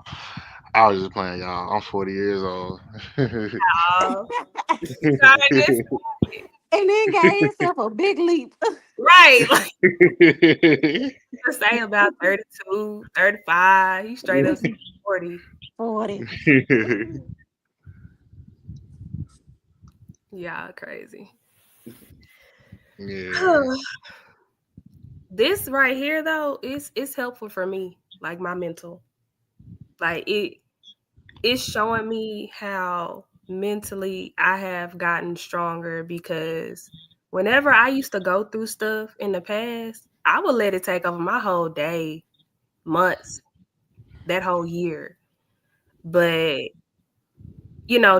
Speaker 4: I was just playing, y'all. I'm 40 years old.
Speaker 1: Oh, you trying to get
Speaker 2: And then got himself a big leap.
Speaker 1: right. Like just say about 32, 35. He straight up 40.
Speaker 2: 40.
Speaker 1: Y'all crazy.
Speaker 4: Yeah.
Speaker 1: This right here though, it's helpful for me, like my mental. Like it's showing me how mentally I have gotten stronger because whenever I used to go through stuff in the past, I would let it take over my whole day, months, that whole year. But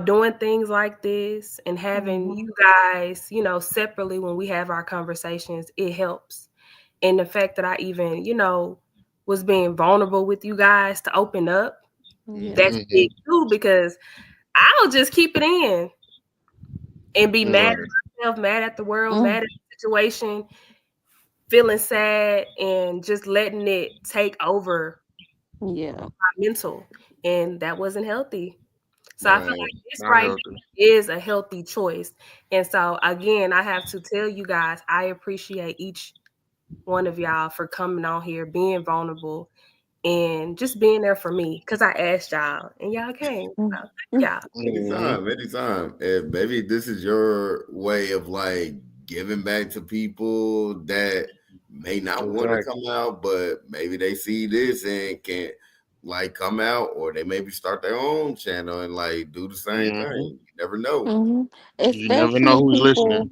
Speaker 1: doing things like this and having
Speaker 2: Mm-hmm.
Speaker 1: you guys, separately when we have our conversations, it helps. And the fact that I even, was being vulnerable with you guys to open up,
Speaker 2: Yeah.
Speaker 1: that's
Speaker 3: Mhm.
Speaker 4: Hmm.
Speaker 1: big too because I'll just keep it in and be mad
Speaker 4: Right.
Speaker 1: at myself, mad at the world,
Speaker 2: Mm.
Speaker 1: mad at the situation, feeling sad and just letting it take over
Speaker 2: Yeah.
Speaker 1: my mental. And that wasn't healthy. So I feel
Speaker 3: Right.
Speaker 1: like this
Speaker 4: Not
Speaker 1: right
Speaker 4: healthy.
Speaker 1: here is a healthy choice. And so again, I have to tell you guys, I appreciate each one of y'all for coming on here, being vulnerable, and just being there for me. Cause I asked y'all and y'all came. So
Speaker 2: Mm.
Speaker 1: thank y'all.
Speaker 4: Hmm.
Speaker 3: Anytime, anytime. And maybe this is your way of like giving back to people that may not want to
Speaker 4: Exactly.
Speaker 3: come out, but maybe they see this and can't like come out, or they maybe start their own channel and like do the same thing.
Speaker 4: Hmm.
Speaker 3: You never know.
Speaker 2: Mm-hmm.
Speaker 4: You never know
Speaker 2: Especially
Speaker 4: who's listening.
Speaker 2: people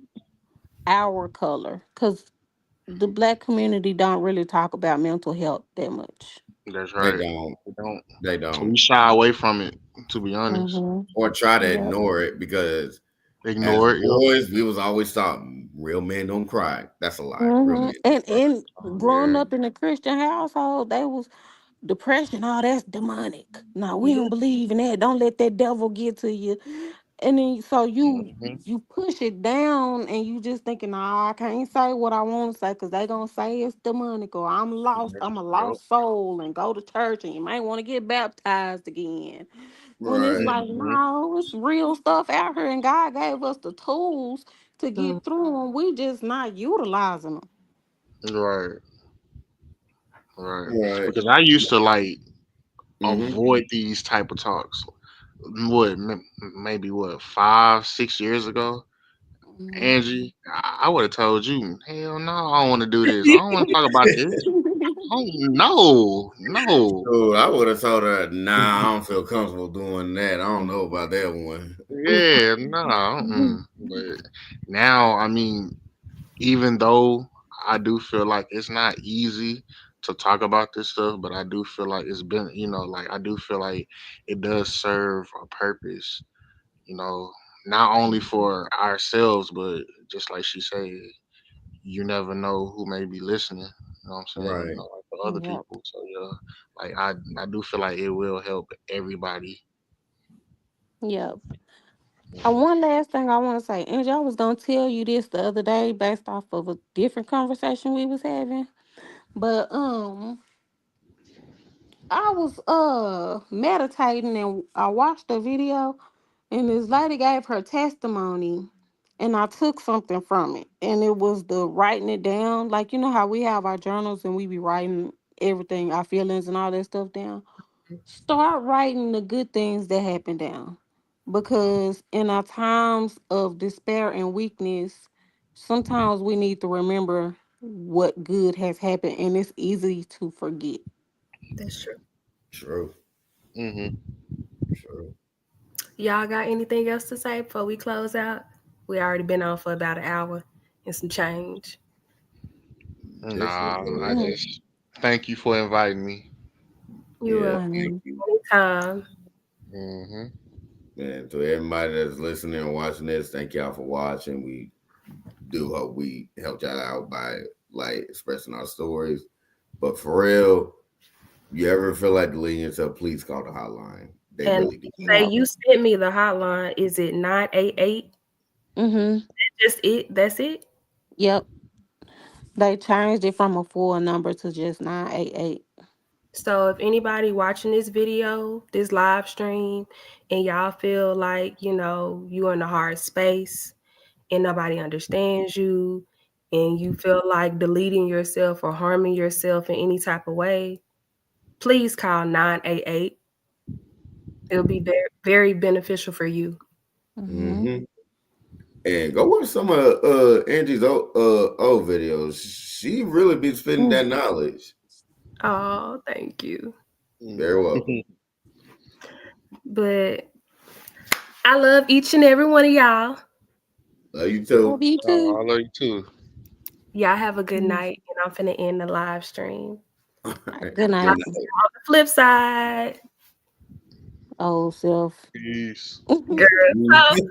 Speaker 2: our color, because the black community don't really talk about mental health that much.
Speaker 4: That's
Speaker 3: They
Speaker 4: right.
Speaker 3: don't.
Speaker 4: We don't.
Speaker 3: They don't.
Speaker 4: We shy away from it, to be honest.
Speaker 2: Mm-hmm.
Speaker 3: Or try to
Speaker 2: Yep.
Speaker 3: ignore it because as
Speaker 4: Ignore it. Yep.
Speaker 3: boys, we was always taught real men don't cry. That's a lie. Real
Speaker 2: Mm-hmm.
Speaker 3: men don't cry.
Speaker 2: And growing
Speaker 4: Yeah.
Speaker 2: up in a Christian household, they was depression. Oh, that's demonic. No, we
Speaker 1: Yeah.
Speaker 2: don't believe in that. Don't let that devil get to you. And then so
Speaker 4: Hmm.
Speaker 2: you push it down, and you just thinking, "Oh, I can't say what I want to say because they gonna say it's demonic, or I'm lost. I'm a
Speaker 4: Yep.
Speaker 2: lost soul, and go to church, and you might want to get baptized again." When it's
Speaker 3: Right.
Speaker 2: like,
Speaker 4: Hmm.
Speaker 2: no, it's real stuff out here, and God gave us the tools to
Speaker 1: Mm.
Speaker 2: get through them. We just not utilizing them.
Speaker 4: Right. Right.
Speaker 3: Right.
Speaker 4: Because I used to like
Speaker 3: Mm-hmm.
Speaker 4: avoid these type of talks. What maybe what 5 6 years ago,
Speaker 2: Mhm.
Speaker 4: Angie, I would have told you, hell no, I don't want to do this. I don't want to talk about this. Oh no, no.
Speaker 3: So I would have told her, nah, I don't feel comfortable doing that. I don't know about that one.
Speaker 4: Yeah, no. But now, I mean, even though I do feel like it's not easy to talk about this stuff, but I do feel like it's been, like I do feel like it does serve a purpose, you know, not only for ourselves, but just like she said, you never know who may be listening. You know what I'm saying?
Speaker 3: Right.
Speaker 4: Like for other
Speaker 2: Yep.
Speaker 4: people. So yeah, like I do feel like it will help everybody.
Speaker 2: Yep.
Speaker 4: Mhm.
Speaker 2: One last thing I want to say, Angie, I was gonna tell you this the other day based off of a different conversation we was having, but I was meditating and I watched a video, and this lady gave her testimony, and I took something from it, and it was the writing it down, like you know how we have our journals and we be writing everything, our feelings and all that stuff down. Start writing the good things that happen down. Because in our times of despair and weakness, sometimes we need to remember what good has happened, and it's easy to forget.
Speaker 1: That's true.
Speaker 3: True.
Speaker 4: Mhm.
Speaker 3: True.
Speaker 1: Y'all got anything else to say before we close out? We already been on for about an hour and some change.
Speaker 3: This was
Speaker 4: Nah, I
Speaker 3: good.
Speaker 2: Mm,
Speaker 4: just thank you for inviting me.
Speaker 1: You
Speaker 3: Yeah.
Speaker 1: up
Speaker 3: Thank
Speaker 2: honey.
Speaker 3: you.
Speaker 1: anytime.
Speaker 4: Mhm.
Speaker 3: And to everybody that's listening and watching this, thank y'all for watching. We do hope we helped y'all out by like expressing our stories. But for real, you ever feel like deleting yourself, please call the hotline. They
Speaker 1: And
Speaker 3: really do.
Speaker 1: say
Speaker 2: Yep.
Speaker 1: you sent me the hotline. Is it 988?
Speaker 2: Mhm.
Speaker 1: Just it? That's it?
Speaker 2: Yep. They changed it from a full number to just 988.
Speaker 1: So if anybody watching this video, this live stream, and y'all feel like, you're in a hard space and nobody understands you, and you feel like deleting yourself or harming yourself in any type of way, please call 988. It'll be very, very beneficial for you.
Speaker 2: Mhm.
Speaker 3: Mm-hmm. And go watch some of Angie's old videos. She really be spitting
Speaker 2: Mm.
Speaker 3: that knowledge.
Speaker 1: Oh, thank you.
Speaker 3: Very
Speaker 4: Mm.
Speaker 3: welcome.
Speaker 1: But I love each and every one of y'all.
Speaker 3: Love you
Speaker 2: Love
Speaker 3: too.
Speaker 2: you
Speaker 4: Oh,
Speaker 2: too.
Speaker 4: I love you too.
Speaker 1: Y'all have a good
Speaker 2: Mm.
Speaker 1: night, and I'm finna end the live stream.
Speaker 2: Good
Speaker 1: I'll
Speaker 3: Good
Speaker 2: night,
Speaker 1: see you on the flip side.
Speaker 2: old self.
Speaker 4: Peace.
Speaker 1: Girl,
Speaker 3: night.